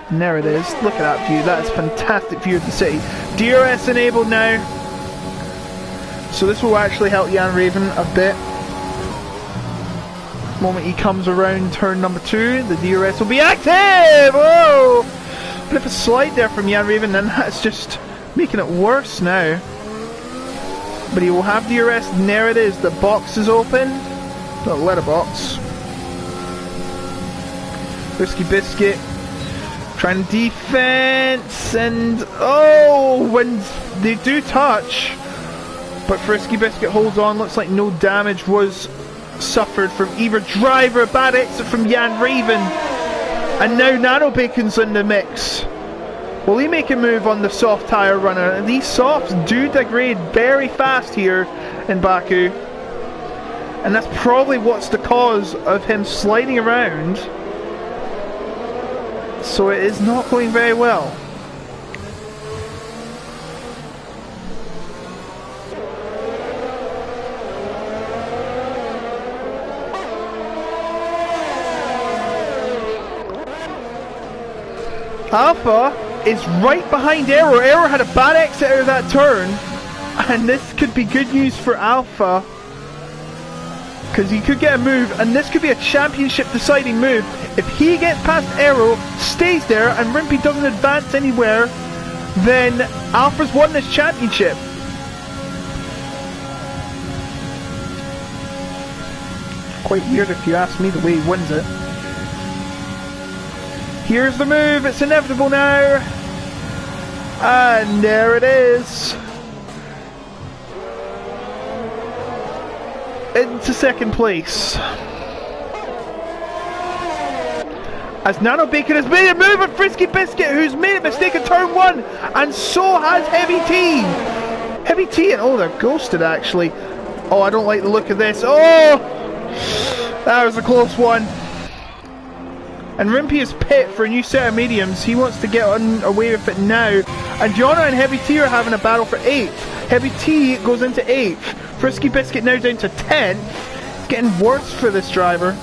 And there it is. Look at that view. That is a fantastic view of the city. DRS enabled now. So this will actually help Jan Raven a bit. The moment he comes around turn number 2, the DRS will be active! Whoa! Bit of a slide there from Jan Raven, and that's just making it worse now. But he will have DRS, and there it is. The box is open. The letterbox. Frisky Biscuit trying to defense, and oh, when they do touch, but Frisky Biscuit holds on. Looks like no damage was suffered from either driver. A bad exit from Jan Raven, and now Nano Bacon's in the mix. Will he make a move on the soft tyre runner? And these softs do degrade very fast here in Baku, and that's probably what's the cause of him sliding around. So it is not going very well. Alpha is right behind Aero. Aero had a bad exit out of that turn, and this could be good news for Alpha, because he could get a move, and this could be a championship deciding move. If he gets past Aero, stays there, and Rimpy doesn't advance anywhere, then Alpha's won this championship. Quite weird if you ask me, the way he wins it. Here's the move, it's inevitable now. And there it is. Into second place. As Nano Bacon has made a move on Frisky Biscuit, who's made a mistake in turn 1, and so has Heavy T. Heavy T, and oh, they're ghosted actually. Oh, I don't like the look of this. Oh, that was a close one. And Rimpy is pit for a new set of mediums. He wants to get away with it now. And Gianna and Heavy T are having a battle for 8th. Heavy T goes into 8th. Frisky Biscuit now down to 10th. It's getting worse for this driver.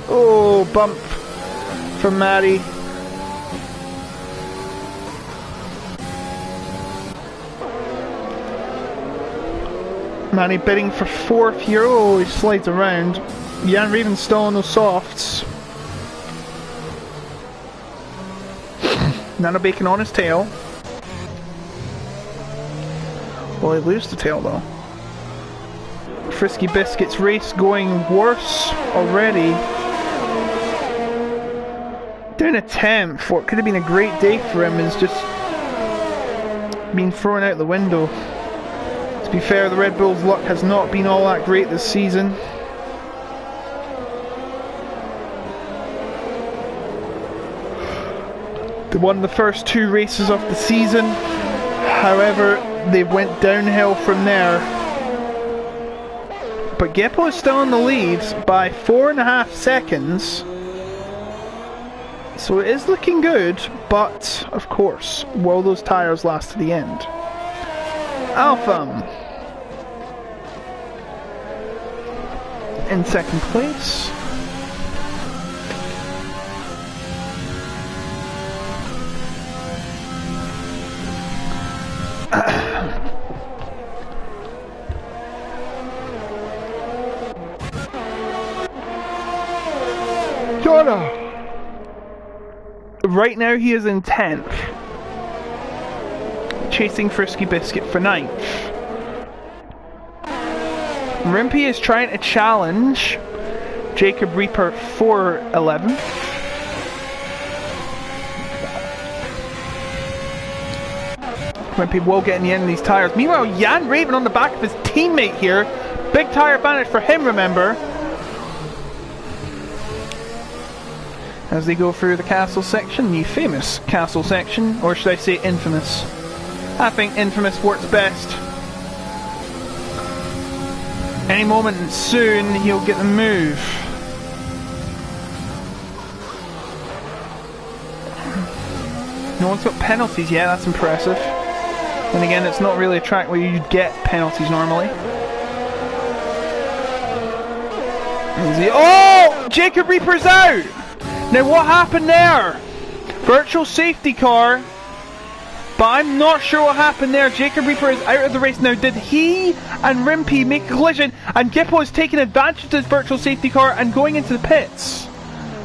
Oh, bump from Maddie. Manny bidding for 4th here. Oh, he slides around. Jan Raven's still on those softs. Nano Bacon on his tail. Will he lose the tail though? Frisky Biscuit's race going worse already. Down a 10th. What could have been a great day for him is just being thrown out the window. To be fair, the Red Bull's luck has not been all that great this season. They won the first 2 races of the season, however, they went downhill from there. But Geppo is still in the lead by 4.5 seconds. So it is looking good, but of course, will those tyres last to the end? Alpha in second place. Gianna. Right now he is in 10th. Chasing Frisky Biscuit for 9th. Rimpy is trying to challenge Jacob Reaper for 11th. Rimpy will get in the end of these tyres. Meanwhile, Jan Raven on the back of his teammate here. Big tyre advantage for him, remember. As they go through the castle section, the famous castle section, or should I say infamous? I think infamous works best. Any moment soon, he'll get the move. No one's got penalties yet, that's impressive. And again, it's not really a track where you get penalties normally. Oh! Jacob Reaper's out! Now what happened there? Virtual safety car. But I'm not sure what happened there. Jacob Reaper is out of the race now. Did he and Rimpy make a collision? And Gippo is taking advantage of this virtual safety car and going into the pits.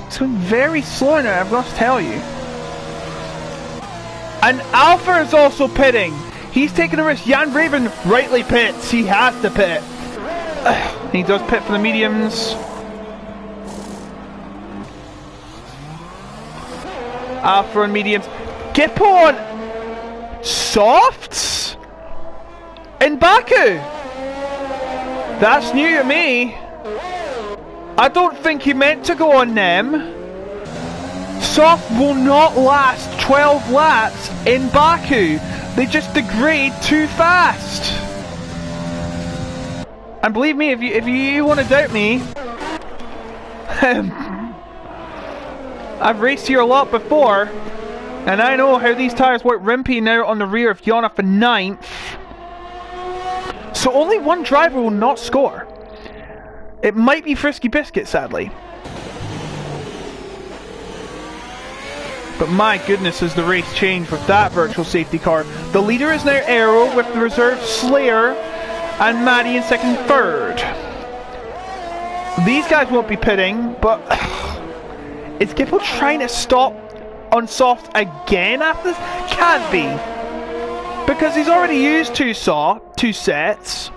It's going very slow now, I've got to tell you. And Alpha is also pitting. He's taking a risk. Jan Raven rightly pits. He has to pit. He does pit for the mediums. Alpha and mediums. Gippo on softs in Baku. That's new to me. I don't think he meant to go on them. Soft will not last 12 laps in Baku. They just degrade too fast. And believe me, if you want to doubt me, I've raced here a lot before, and I know how these tyres work. Rimpy now on the rear of Yana for 9th. So only one driver will not score. It might be Frisky Biscuit, sadly. But my goodness, has the race changed with that virtual safety car. The leader is now Aero with the reserve Slayer and Maddie in second and third. These guys won't be pitting, but is Gippo trying to stop on soft again after this? Can't be. Because he's already used two sets.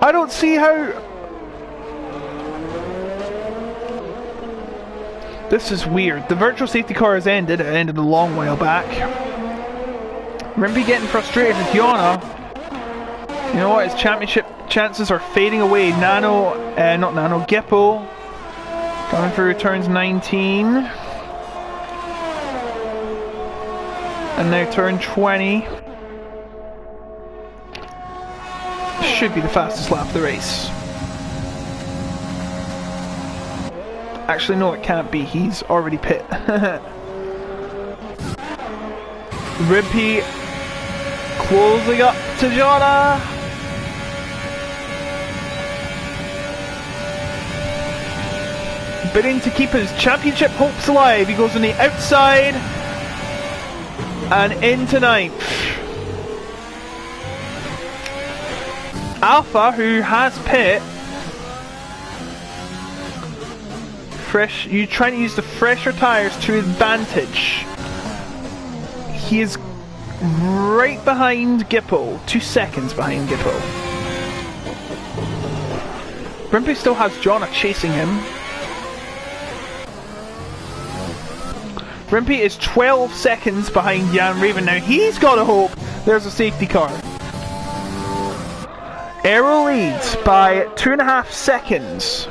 I don't see how... This is weird. The virtual safety car has ended. It ended a long while back. Rimpy getting frustrated with Yana. You know what? His championship chances are fading away. Gippo coming through turns 19. And now turn 20. Should be the fastest lap of the race. Actually, no, it can't be. He's already pit. Rimpy closing up to Jana. Bidding to keep his championship hopes alive. He goes on the outside and into 9th. Alpha, who has pit. You trying to use the fresher tyres to his advantage. He is right behind Gippo, 2 seconds behind Gippo. Rimpy still has Jonna chasing him. Rimpy is 12 seconds behind Jan Raven now. He's got to hope there's a safety car. Aero leads by 2.5 seconds.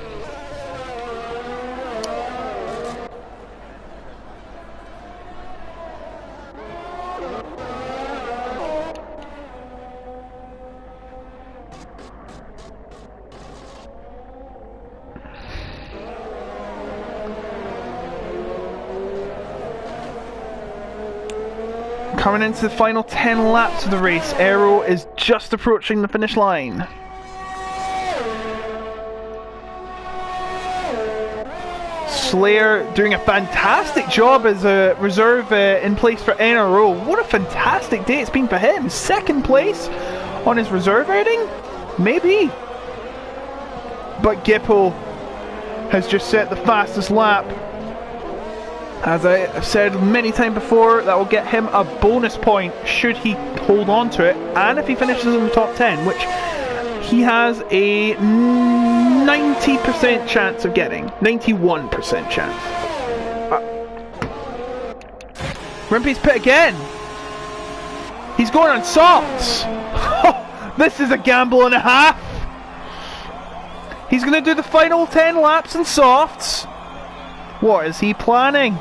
Coming into the final 10 laps of the race, Aero is just approaching the finish line. Slayer doing a fantastic job as a reserve in place for NRO. What a fantastic day it's been for him. 2nd place on his reserve outing? Maybe. But Gippo has just set the fastest lap. As I have said many times before, that will get him a bonus point should he hold on to it, and if he finishes in the top 10, which he has a 90% chance of getting. 91% chance. Rimpy's pit again! He's going on softs! This is a gamble and a half! He's going to do the final 10 laps in softs. What is he planning?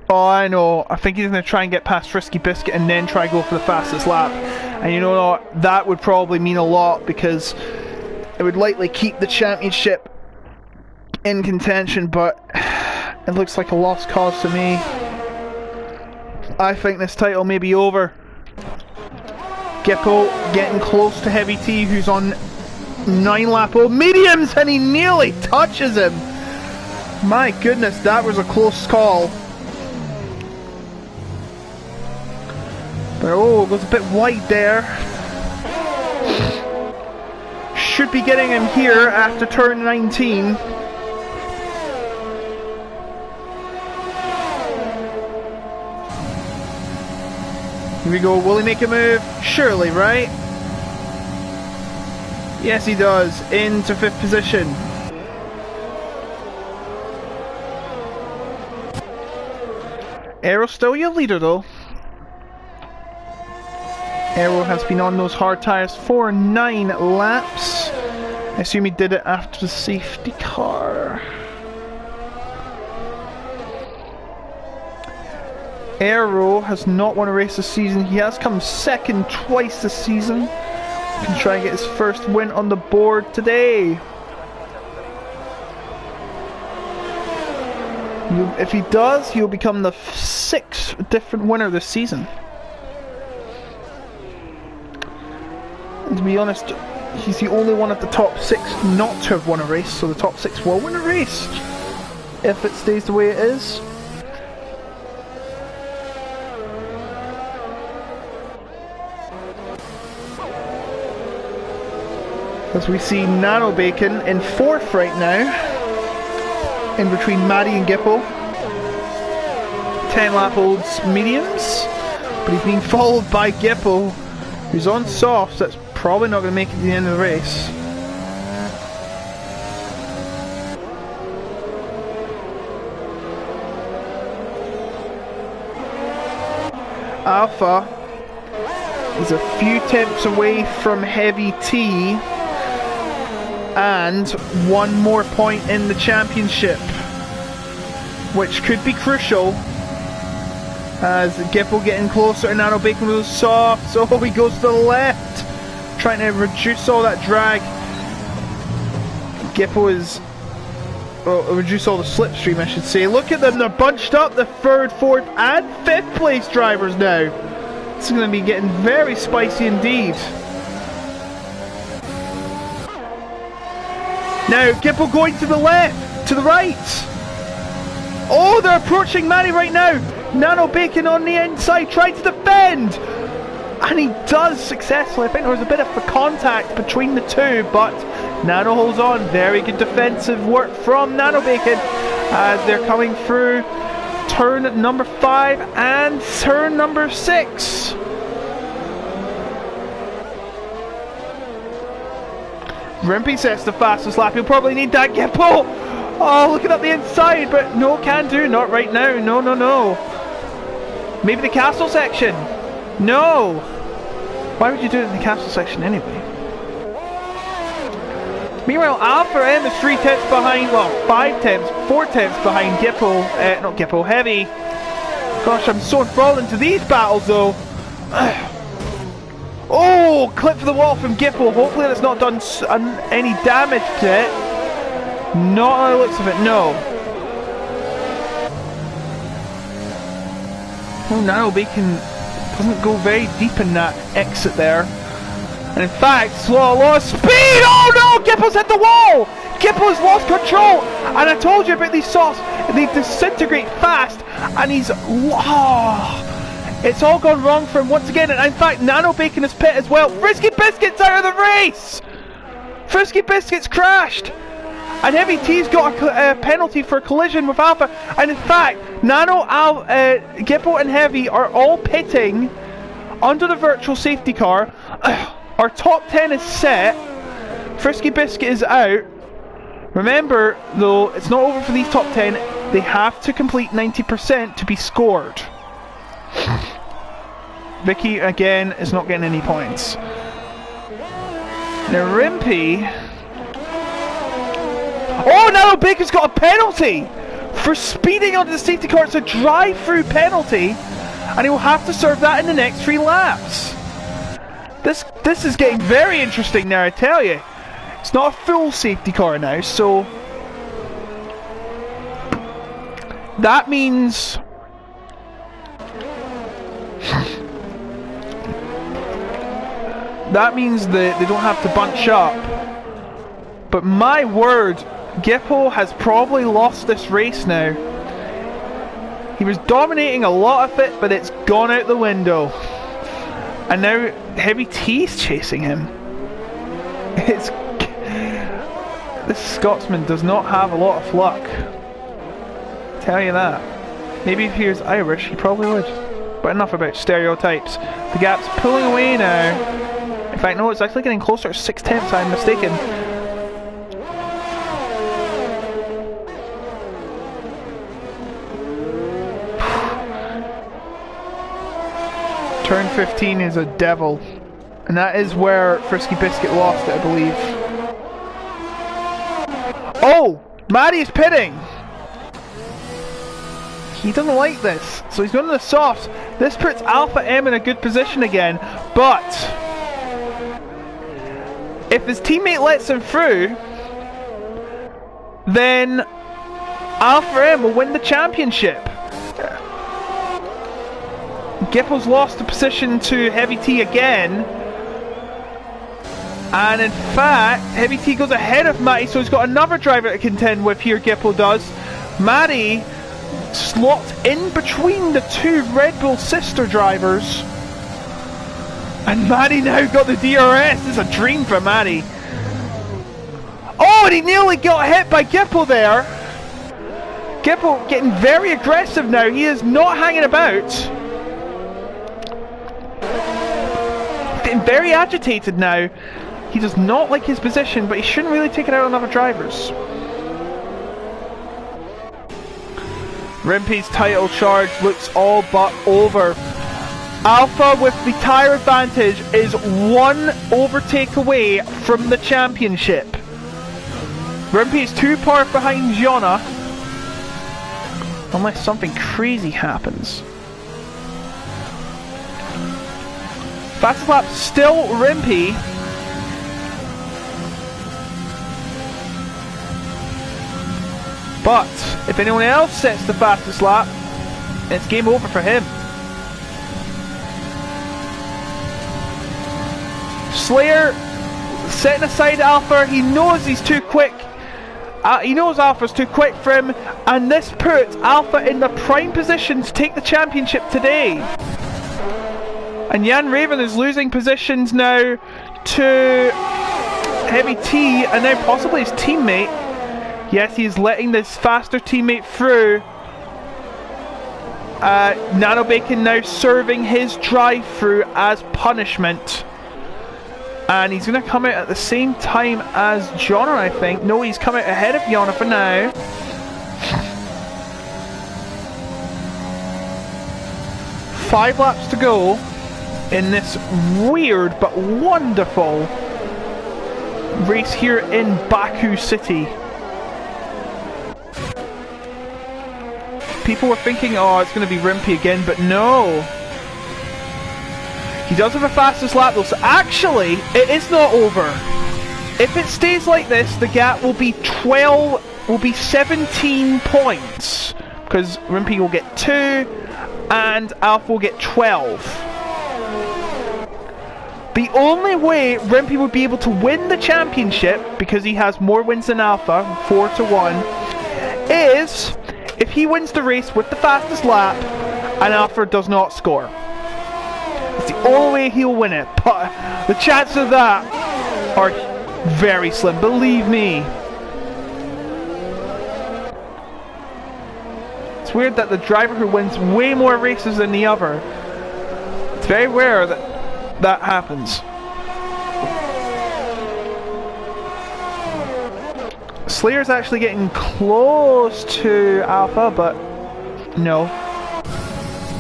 Oh, I know. I think he's going to try and get past Frisky Biscuit and then try to go for the fastest lap. And you know what? That would probably mean a lot, because it would likely keep the championship in contention, but it looks like a lost cause to me. I think this title may be over. Gippo getting close to Heavy T, who's on 9 lap mediums, and he nearly touches him. My goodness, that was a close call. But oh, it goes a bit wide there. Should be getting him here after turn 19. Here we go, will he make a move? Surely, right? Yes, he does. Into 5th position. Aero still your leader though. Aero has been on those hard tyres for 9 laps. I assume he did it after the safety car. Aero has not won a race this season. He has come second twice this season. He can try and get his first win on the board today. If he does, he'll become the 6th different winner this season. And to be honest, he's the only one of the top 6 not to have won a race, so the top 6 will win a race if it stays the way it is. As we see Nano Bacon in 4th right now, in between Maddie and Gippo. 10 lap olds mediums, but he's being followed by Gippo, who's on softs. That's probably not going to make it to the end of the race. Alpha is a few tenths away from Heavy T and 1 more point in the championship, which could be crucial. As Gippo getting closer to Nano Bacon with those softs. Oh, he goes to the left, trying to reduce all that drag. Gippo is reduce all the slipstream, I should say. Look at them, they're bunched up, the 3rd, 4th and 5th place drivers now. This is going to be getting very spicy indeed. Now Gippo going to the left, to the right. Oh, they're approaching Manny right now. Nano Bacon on the inside, trying to defend, and he does successfully. I think there was a bit of a contact between the two, but Nano holds on. Very good defensive work from Nano Bacon as they're coming through turn number 5 and turn number 6. Rimpy sets the fastest lap. He'll probably need that Gippo. Oh, looking up the inside, but no can do, not right now. No, no, no. Maybe the castle section. No. Why would you do it in the castle section anyway? Meanwhile, Alpha M is 3 tenths behind, well, 5 tenths, 4 tenths behind Gippo, not Gippo, Heavy. Gosh, I'm so enthralled into these battles though. Oh, clip for the wall from Gippo. Hopefully that's not done any damage to it. Not on the looks of it, no. Oh, Nano Bacon doesn't go very deep in that exit there. And in fact, slow a lot of speed! Oh no! Gippo's hit the wall! Gippo's lost control! And I told you about these softs. they disintegrate fast, and he's... Oh, it's all gone wrong for him once again, and in fact, Nano Bacon is pit as well. Frisky Biscuit's out of the race! Frisky Biscuit's crashed! And Heavy T's got a penalty for collision with Alpha, and in fact, Gippo and Heavy are all pitting under the virtual safety car. Our top 10 is set. Frisky Biscuit is out. Remember, though, it's not over for these top 10. They have to complete 90% to be scored. Vicky, again, is not getting any points. Now, Rimpy... Oh, Nano Bacon's got a penalty for speeding onto the safety car. It's a drive-through penalty, and he will have to serve that in the next 3 laps. This is getting very interesting now, I tell you. It's not a full safety car now, so that means that they don't have to bunch up. But my word, Gippo has probably lost this race now. He was dominating a lot of it, but it's gone out the window. And now Heavy T's chasing him. This Scotsman does not have a lot of luck. Tell you that. Maybe if he was Irish, he probably would. But enough about stereotypes. The gap's pulling away now. In fact, no, it's actually getting closer. 6/10, I'm mistaken. Turn 15 is a devil, and that is where Frisky Biscuit lost it, I believe. Oh! Maddie is pitting! He doesn't like this, so he's going to the softs. This puts Alpha M in a good position again, but if his teammate lets him through, then Alpha M will win the championship. Gippo's lost the position to Heavy T again, and in fact Heavy T goes ahead of Matty, so he's got another driver to contend with here. Gippo does. Matty slots in between the 2 Red Bull sister drivers, and Matty now got the DRS. This is a dream for Matty. Oh, and he nearly got hit by Gippo there. Gippo getting very aggressive now. He is not hanging about. Getting very agitated now. He does not like his position, but he shouldn't really take it out on other drivers. Rimpy's title charge looks all but over. Alpha with the tyre advantage is 1 overtake away from the championship. Rimpy is 2 points behind Jonna, unless something crazy happens. Fastest lap still Rimpy. But if anyone else sets the fastest lap, it's game over for him. Slayer setting aside Alpha. He knows he's too quick. He knows Alpha's too quick for him, and this puts Alpha in the prime position to take the championship today. And Jan Raven is losing positions now to Heavy T, and now possibly his teammate. Yes, he's letting this faster teammate through. Nano Bacon now serving his drive-through as punishment. And he's going to come out at the same time as Jonna, I think. No, he's come out ahead of Jonna for now. Five laps to go in this weird but wonderful race here in Baku City. People were thinking, oh, it's going to be Rimpy again, but no. He does have a fastest lap though, so actually, it is not over. If it stays like this, the gap will be 17 points. Because Rimpy will get 2, and Alpha will get 12. The only way Rimpy would be able to win the championship, because he has more wins than Alpha, 4-1, is if he wins the race with the fastest lap and Alfa does not score. It's the only way he'll win it, but the chances of that are very slim, believe me. It's weird that the driver who wins way more races than the other, it's very rare that that happens. Slayer's actually getting close to Alpha, but no.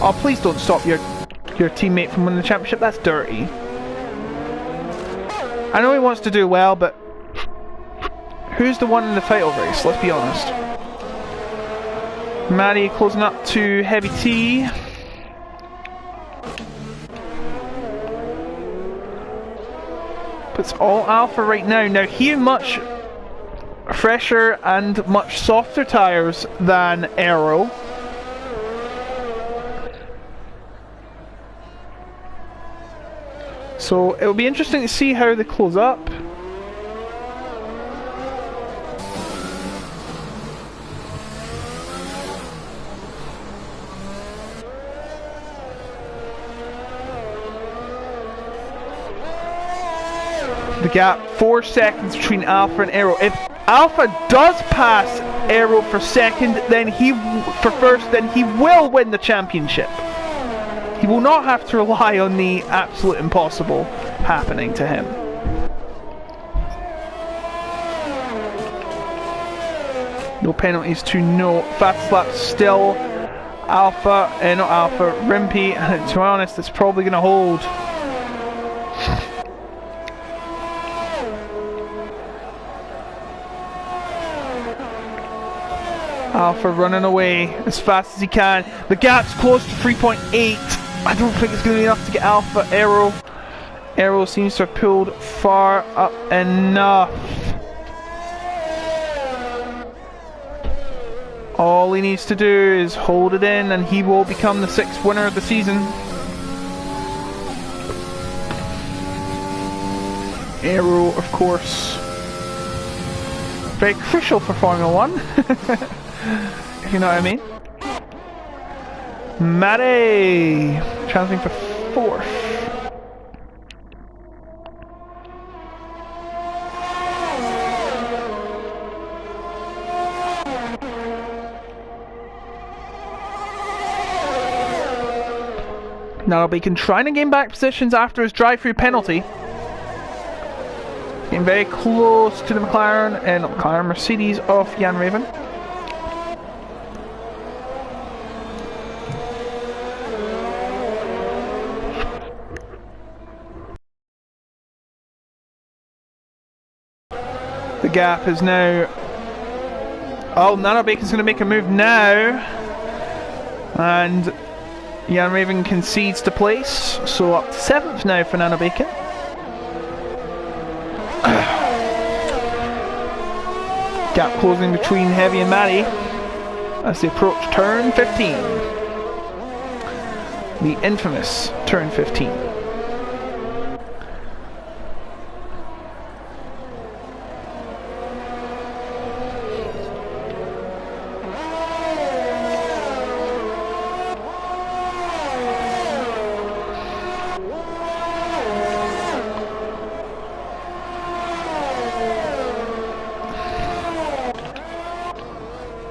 Oh, please don't stop your teammate from winning the championship. That's dirty. I know he wants to do well, but who's the one in the title race? Let's be honest. Matty closing up to Heavy T. But it's all Alpha right now. Now he has much fresher and much softer tyres than Aero. So it'll be interesting to see how they close up. The gap 4 seconds between Alpha and Aero. If Alpha does pass Aero for second, then then he will win the championship. He will not have to rely on the absolute impossible happening to him. No penalties to note. Fastest lap still Alpha, not Alpha, Rimpy, and to be honest, it's probably going to hold. Alpha running away as fast as he can. The gap's close to 3.8. I don't think it's going to be enough to get Alpha. Aero seems to have pulled far up enough. All he needs to do is hold it in and he will become the 6th winner of the season. Aero, of course, very crucial for Formula 1. If you know what I mean. Matty transferring for 4th. Now Bacon trying to gain back positions after his drive-through penalty. Getting very close to the McLaren and McLaren Mercedes of Jan Raven. The gap is now... Oh, Nano Bacon's going to make a move now. And Jan Raven concedes to place. So up to 7th now for Nano Bacon. Gap closing between Heavy and Matty as they approach turn 15. The infamous turn 15.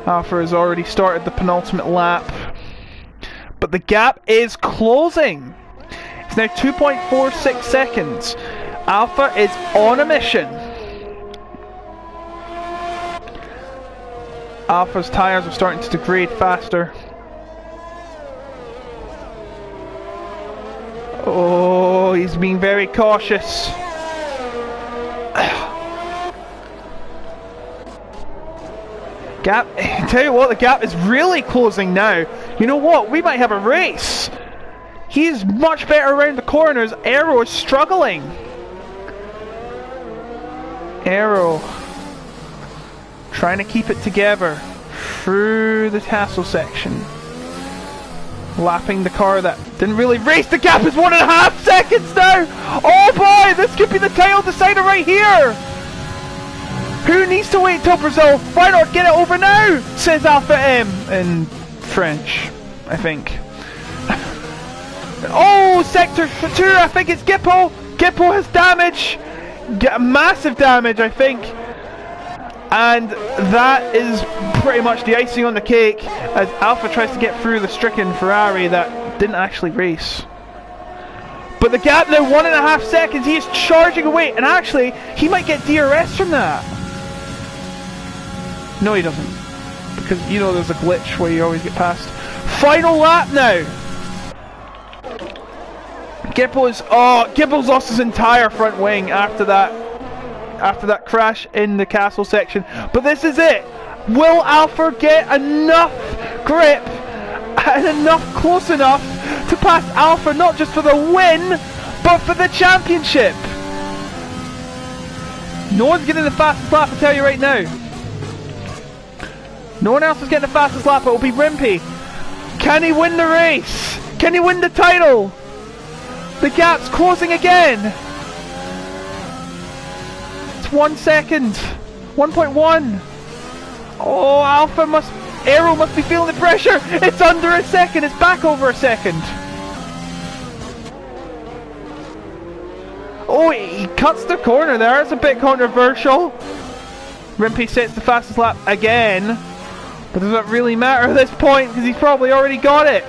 Alpha has already started the penultimate lap, but the gap is closing. It's now 2.46 seconds. Alpha is on a mission. Alpha's tyres are starting to degrade faster. Oh, he's being very cautious. Gap, I tell you what, the gap is really closing now. You know what, we might have a race. He's much better around the corners. Aero is struggling. Aero trying to keep it together through the tassel section. Lapping the car that didn't really race. The gap is 1.5 seconds now. Oh boy, this could be the title decider right here. Who needs to wait till Brazil? Why not get it over now? Says Alpha M in French, I think. Oh, sector 2, I think it's Gippo. Gippo has damage. Massive damage, I think. And that is pretty much the icing on the cake as Alpha tries to get through the stricken Ferrari that didn't actually race. But the gap now, 1.5 seconds. He is charging away, and actually, he might get DRS from that. No, he doesn't, because you know there's a glitch where you always get past. Final lap now. Gibbo's lost his entire front wing after that crash in the castle section. But this is it. Will Alpha get enough grip and enough close enough to pass Alpha, not just for the win, but for the championship? No one's getting the fastest lap, I'll tell you right now. No one else is getting the fastest lap. It will be Rimpy. Can he win the race? Can he win the title? The gap's closing again. It's 1 second. 1.1. Oh, Aero must be feeling the pressure. It's under a second. It's back over a second. Oh, he cuts the corner there. It's a bit controversial. Rimpy sets the fastest lap again. But does it really matter at this point? Because he's probably already got it.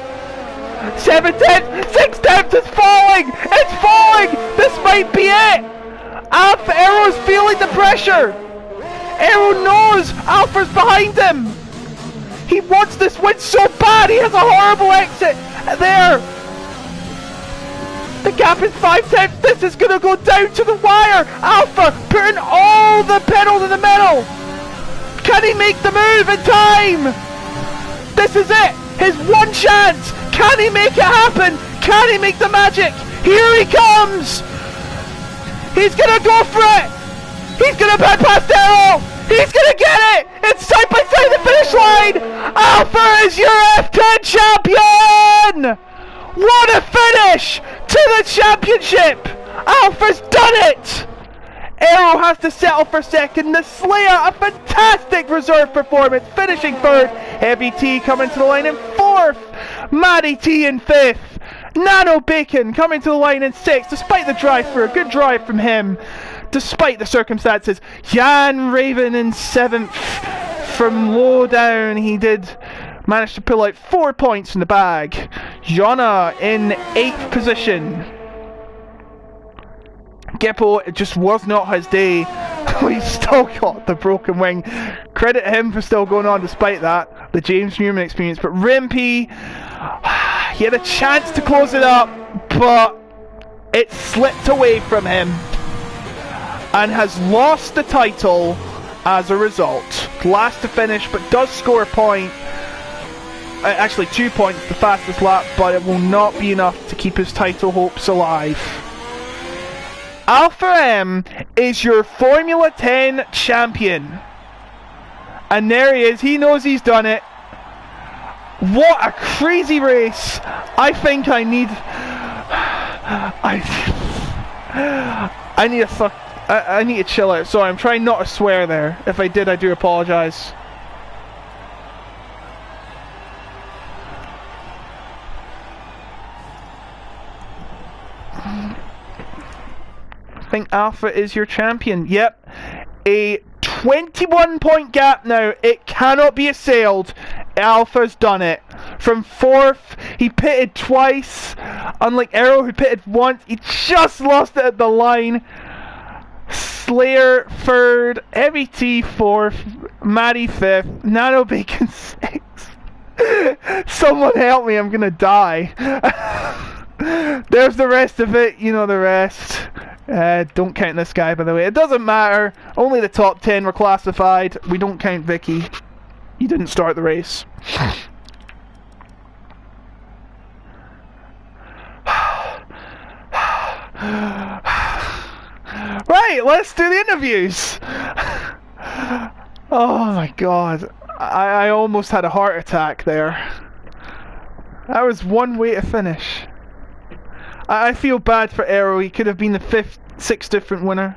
7 tenths! 6 tenths! It's falling! It's falling! This might be it! Aero's feeling the pressure! Aero knows Alpha's behind him! He wants this win so bad! He has a horrible exit there! The gap is 5 tenths! This is gonna go down to the wire! Alpha putting all the pedal to the metal! Can he make the move in time? This is it! His one chance! Can he make it happen? Can he make the magic? Here he comes! He's gonna go for it! He's gonna bypass Daryl! He's gonna get it! It's side by side the finish line! Alpha is your F10 champion! What a finish to the championship! Alpha's done it! Aero has to settle for second. The Slayer, a fantastic reserve performance, finishing third. Heavy T coming to the line in fourth. Maddie T in fifth. Nano Bacon coming to the line in sixth, despite the drive through. A good drive from him, despite the circumstances. Jan Raven in seventh. From low down, he did manage to pull out 4 points in the bag. Jonna in 8th position. Geppo, it just was not his day. He still got the broken wing. Credit him for still going on despite that. The James Newman experience. But Rimpy, he had a chance to close it up, but it slipped away from him and has lost the title as a result. Last to finish, but does score a point. Actually 2 points, the fastest lap, but it will not be enough to keep his title hopes alive. Alpha M is your Formula 10 champion. And there he is, he knows he's done it. What a crazy race. I think I need I need to chill out. Sorry, I'm trying not to swear there. If I did, I do apologise. I think Alpha is your champion. Yep. A 21 point gap now. It cannot be assailed. Alpha's done it. From fourth, he pitted twice. Unlike Aero, who pitted once, he just lost it at the line. Slayer third, Heavy T fourth, Maddie fifth, Nano Bacon sixth. Someone help me, I'm gonna die. There's the rest of it, you know the rest. Don't count this guy, by the way. It doesn't matter. Only the top 10 were classified. We don't count Vicky. He didn't start the race. Right, let's do the interviews. Oh my god. I almost had a heart attack there. That was one way to finish. I feel bad for Aero. He could have been the 6th different winner.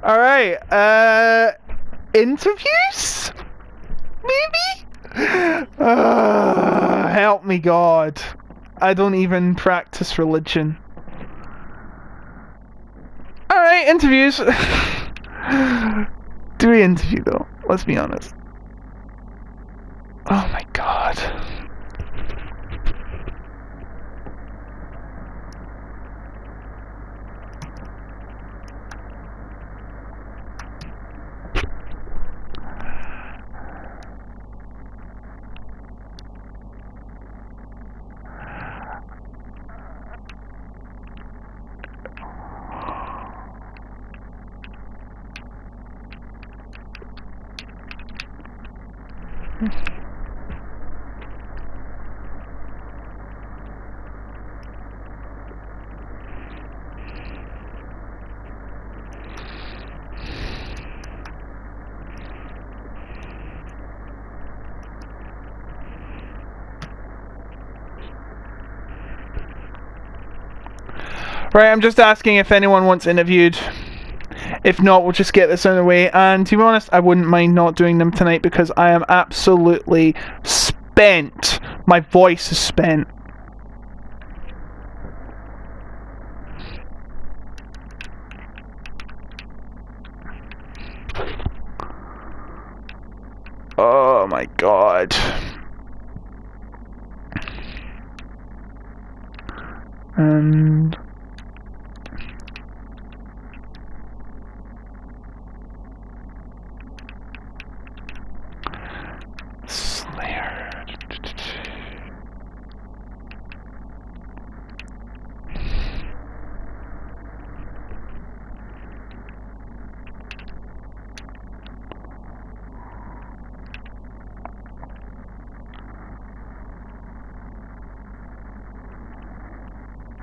Alright, interviews? Maybe? Help me, God. I don't even practice religion. Alright, interviews. Do we interview though? Let's be honest. Oh my God. Right, I'm just asking if anyone wants interviewed. If not, we'll just get this out of the way. And to be honest, I wouldn't mind not doing them tonight because I am absolutely spent. My voice is spent. Oh my God. And Slayer.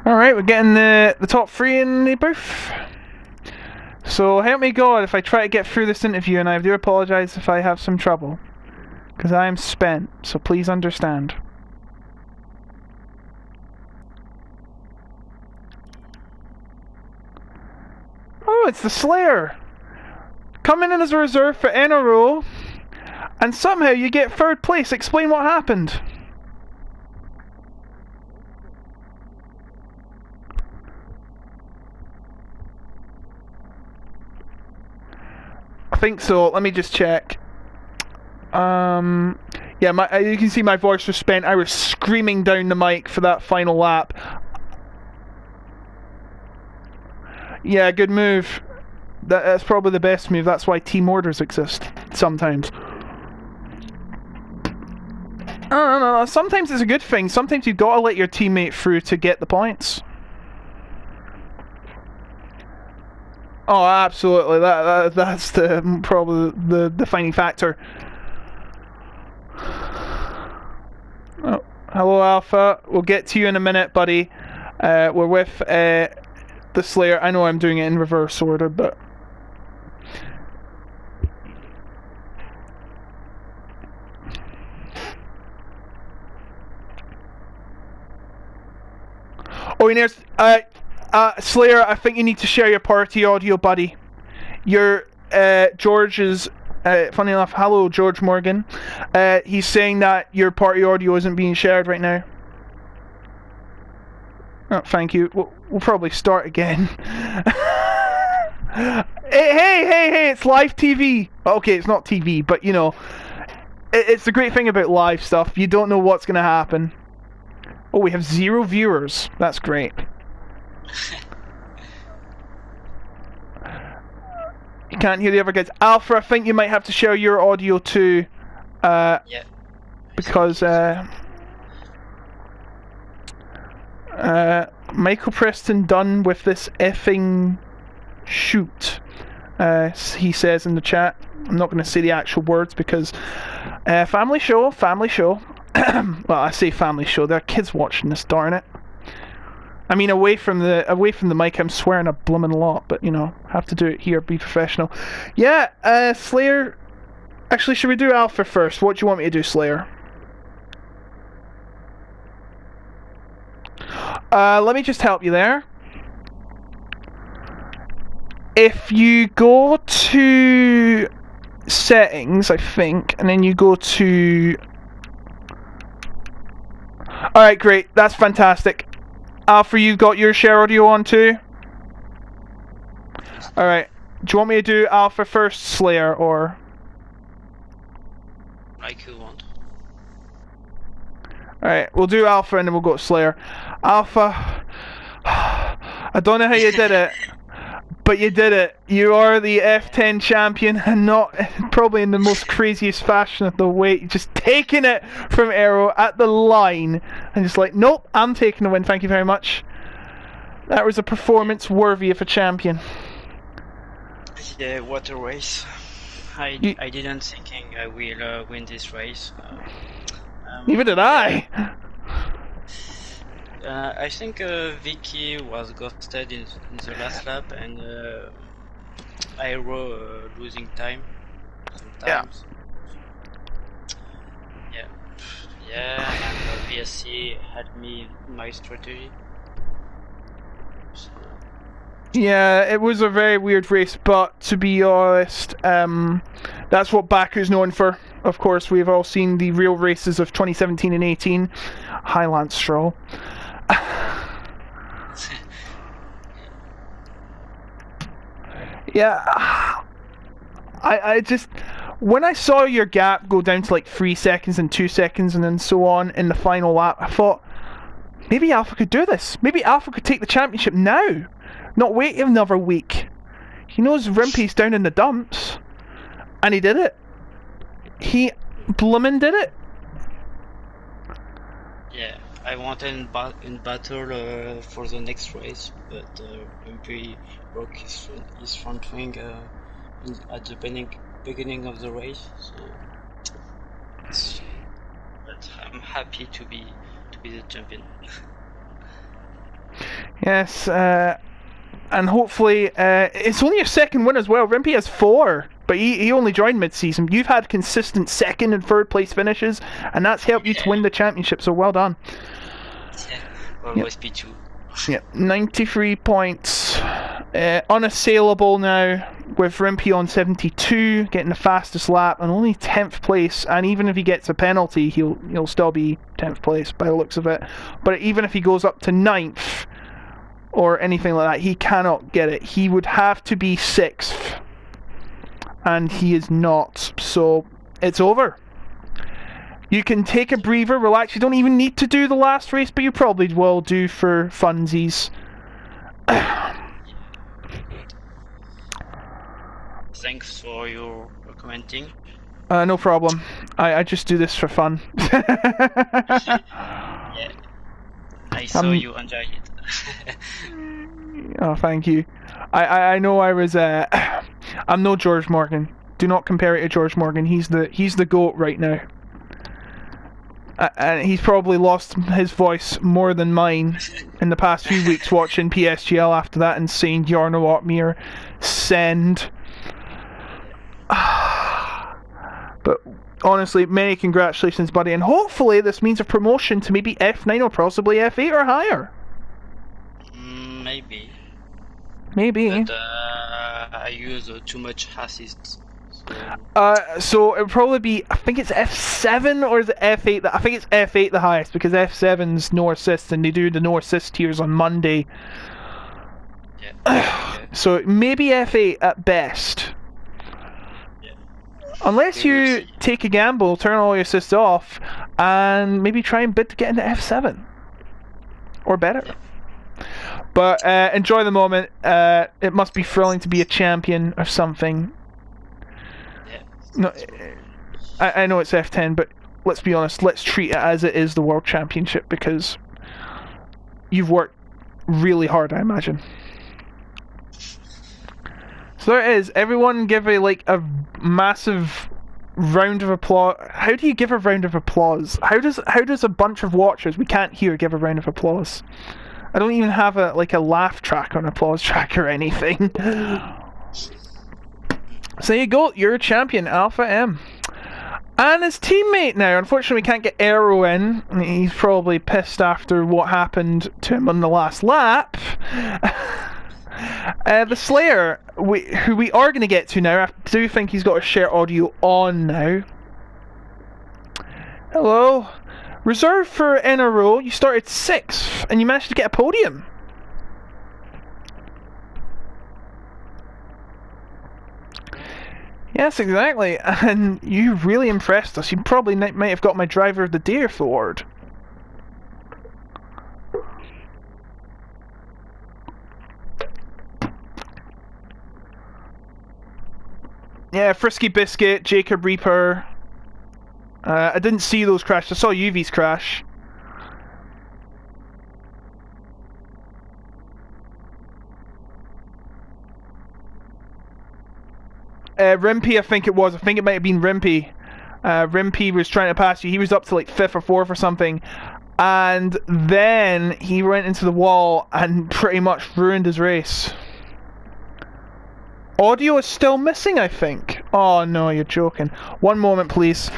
Alright, we're getting the top 3 in the booth. So help me God if I try to get through this interview, and I do apologise if I have some trouble. Because I am spent, so please understand. Oh, it's the Slayer! Coming in as a reserve for NRO, and somehow you get 3rd place. Explain what happened. I think so. Let me just check. Yeah, you can see my voice was spent. I was screaming down the mic for that final lap. Yeah, good move. That's probably the best move. That's why team orders exist sometimes. No. Sometimes it's a good thing. Sometimes you've got to let your teammate through to get the points. Oh, absolutely. That's probably the defining factor. Oh, hello, Alpha. We'll get to you in a minute, buddy. We're with the Slayer. I know I'm doing it in reverse order, but oh, and there's Slayer. I think you need to share your party audio, buddy. Your George's. Funny enough, hello George Morgan. He's saying that your party audio isn't being shared right now. Oh, thank you. We'll probably start again. Hey, it's live TV. Okay, it's not TV, but you know, it's the great thing about live stuff. You don't know what's going to happen. Oh, we have 0 viewers. That's great. You can't hear the other guys. Alpha, I think you might have to share your audio too. Yeah. Because Michael Preston done with this effing shoot. He says in the chat. I'm not going to say the actual words because family show. Well, I say family show. There are kids watching this. Darn it. I mean, away from the mic, I'm swearing a bloomin' lot, but you know, have to do it here, be professional. Yeah, Slayer. Actually, should we do Alpha first? What do you want me to do, Slayer? Let me just help you there. If you go to settings, I think, and then you go to... Alright, great. That's fantastic. Alpha, you've got your share audio on too? Alright. Do you want me to do Alpha first, Slayer, or... Like you want. Alright, we'll do Alpha and then we'll go to Slayer. Alpha... I don't know how you did it, but you did it. You are the F10 champion, and not probably in the most craziest fashion of the way, just taking it from Aero at the line, and just like, nope, I'm taking the win, thank you very much. That was a performance worthy of a champion. Yeah, what a race. I didn't thinking I will win this race. Neither did I. I think Vicky was ghosted in the last lap, and Aero losing time sometimes. Yeah, and VSC had me my strategy. So. Yeah, it was a very weird race, but to be honest, that's what Baku's known for. Of course, we've all seen the real races of 2017 and 18. Highland Stroll. Yeah, I just, when I saw your gap go down to like 3 seconds and 2 seconds and then so on in the final lap, I thought, maybe Alpha could do this. Maybe Alpha could take the championship now, not wait another week. He knows Rimpy's down in the dumps, and he did it. He bloomin' did it. Yeah, I wanted in battle for the next race, but Rimpy broke his front wing at the beginning of the race. So, but I'm happy to be the champion. Yes, and hopefully it's only your second win as well. Rimpy has 4. But he only joined mid-season. You've had consistent second and third place finishes, and that's helped you to win the championship, so well done. Yeah, always P2. Yeah, 93 points. Unassailable now, with Rimpy on 72, getting the fastest lap, and only 10th place. And even if he gets a penalty, he'll still be 10th place by the looks of it. But even if he goes up to 9th, or anything like that, he cannot get it. He would have to be 6th. And he is not, so it's over. You can take a breather, relax. You don't even need to do the last race, but you probably will do for funsies. Thanks for your commenting. No problem. I just do this for fun. Yeah, I saw you enjoy it. Oh, thank you. I know I was. I'm no George Morgan. Do not compare it to George Morgan. He's the GOAT right now. And he's probably lost his voice more than mine in the past few weeks watching PSGL after that insane Jarno Otmir send. But honestly, many congratulations, buddy. And hopefully this means a promotion to maybe F9 or possibly F8 or higher. Maybe. Maybe. But I use too much assists. So it would probably be, I think it's F7 or is it F8? I think it's F8 the highest, because F7's no assists and they do the no assist tiers on Monday. Yeah. So maybe F8 at best. Yeah. Unless you take a gamble, turn all your assists off, and maybe try and bid to get into F7. Or better. Yeah. But enjoy the moment. It must be thrilling to be a champion or something. Yeah. No, I know it's F10, but let's be honest. Let's treat it as it is the World Championship, because you've worked really hard, I imagine. So there it is. Everyone give a massive round of applause. How do you give a round of applause? How does a bunch of watchers we can't hear give a round of applause? I don't even have a laugh track or an applause track or anything. So there you go, you're a champion, Alpha M. And his teammate now, unfortunately we can't get Aero in. He's probably pissed after what happened to him on the last lap. The Slayer, who we are going to get to now, I do think he's got to share audio on now. Hello. Reserved for NRO, you started 6th, and you managed to get a podium. Yes, exactly, and you really impressed us. You probably might have got my Driver of the Day award. Yeah, Frisky Biscuit, Jacob Reaper. I didn't see those crash. I saw UV's crash. Rimpy, I think it was. I think it might have been Rimpy. Rimpy was trying to pass you. He was up to like 5th or 4th or something. And then he went into the wall and pretty much ruined his race. Audio is still missing, I think. Oh no, you're joking. One moment, please.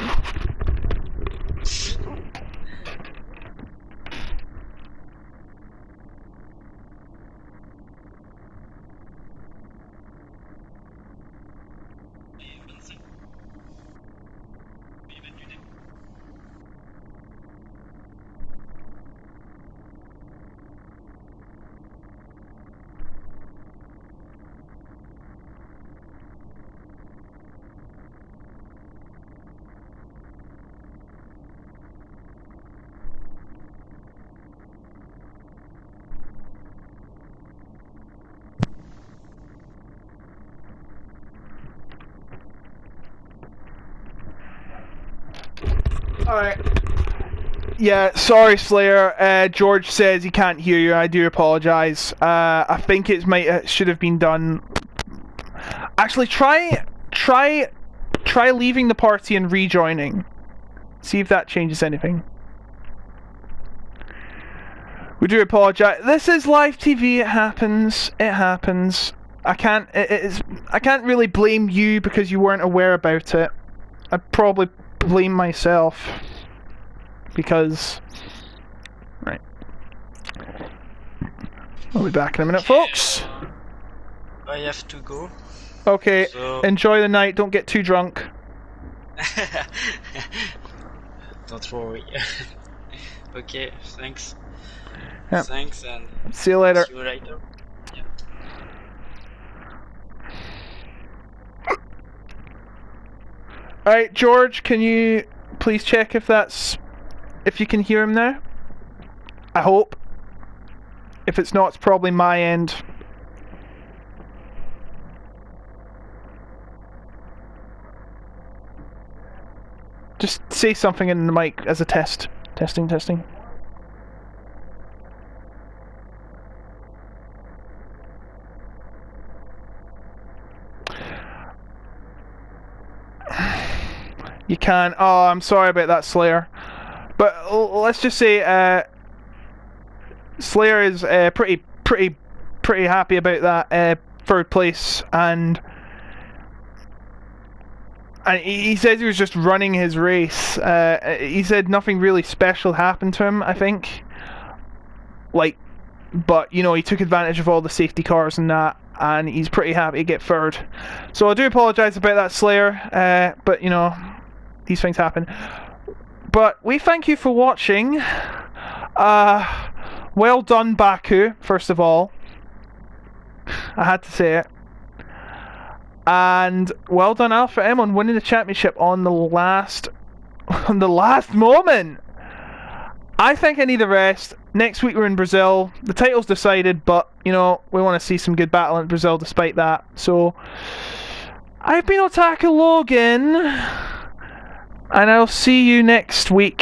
Alright. Yeah, sorry Slayer. George says he can't hear you. I do apologise. I think it should have been done. Actually, try leaving the party and rejoining. See if that changes anything. We do apologise. This is live TV. It happens. It happens. I can't really blame you because you weren't aware about it. I'd probably blame myself because right. I'll be back in a minute, folks. I have to go. Okay, so... enjoy the night, don't get too drunk. Don't worry. Okay, thanks. Yep. Thanks and see you later. See you later. Yeah. Alright, George, can you please check if you can hear him now? I hope. If it's not, it's probably my end. Just say something in the mic as a test. Testing. You can. Oh, I'm sorry about that, Slayer. But let's just say, Slayer is pretty happy about that 3rd place, and he says he was just running his race. He said nothing really special happened to him, I think. But you know, he took advantage of all the safety cars and that, and he's pretty happy to get 3rd. So I do apologise about that, Slayer. But you know, these things happen. But we thank you for watching. Well done, Baku, first of all. I had to say it. And well done, Alpha M, on winning the championship on the last moment. I think I need a rest. Next week we're in Brazil. The title's decided, but you know, we want to see some good battle in Brazil despite that. So I've been Otaku Logan, and I'll see you next week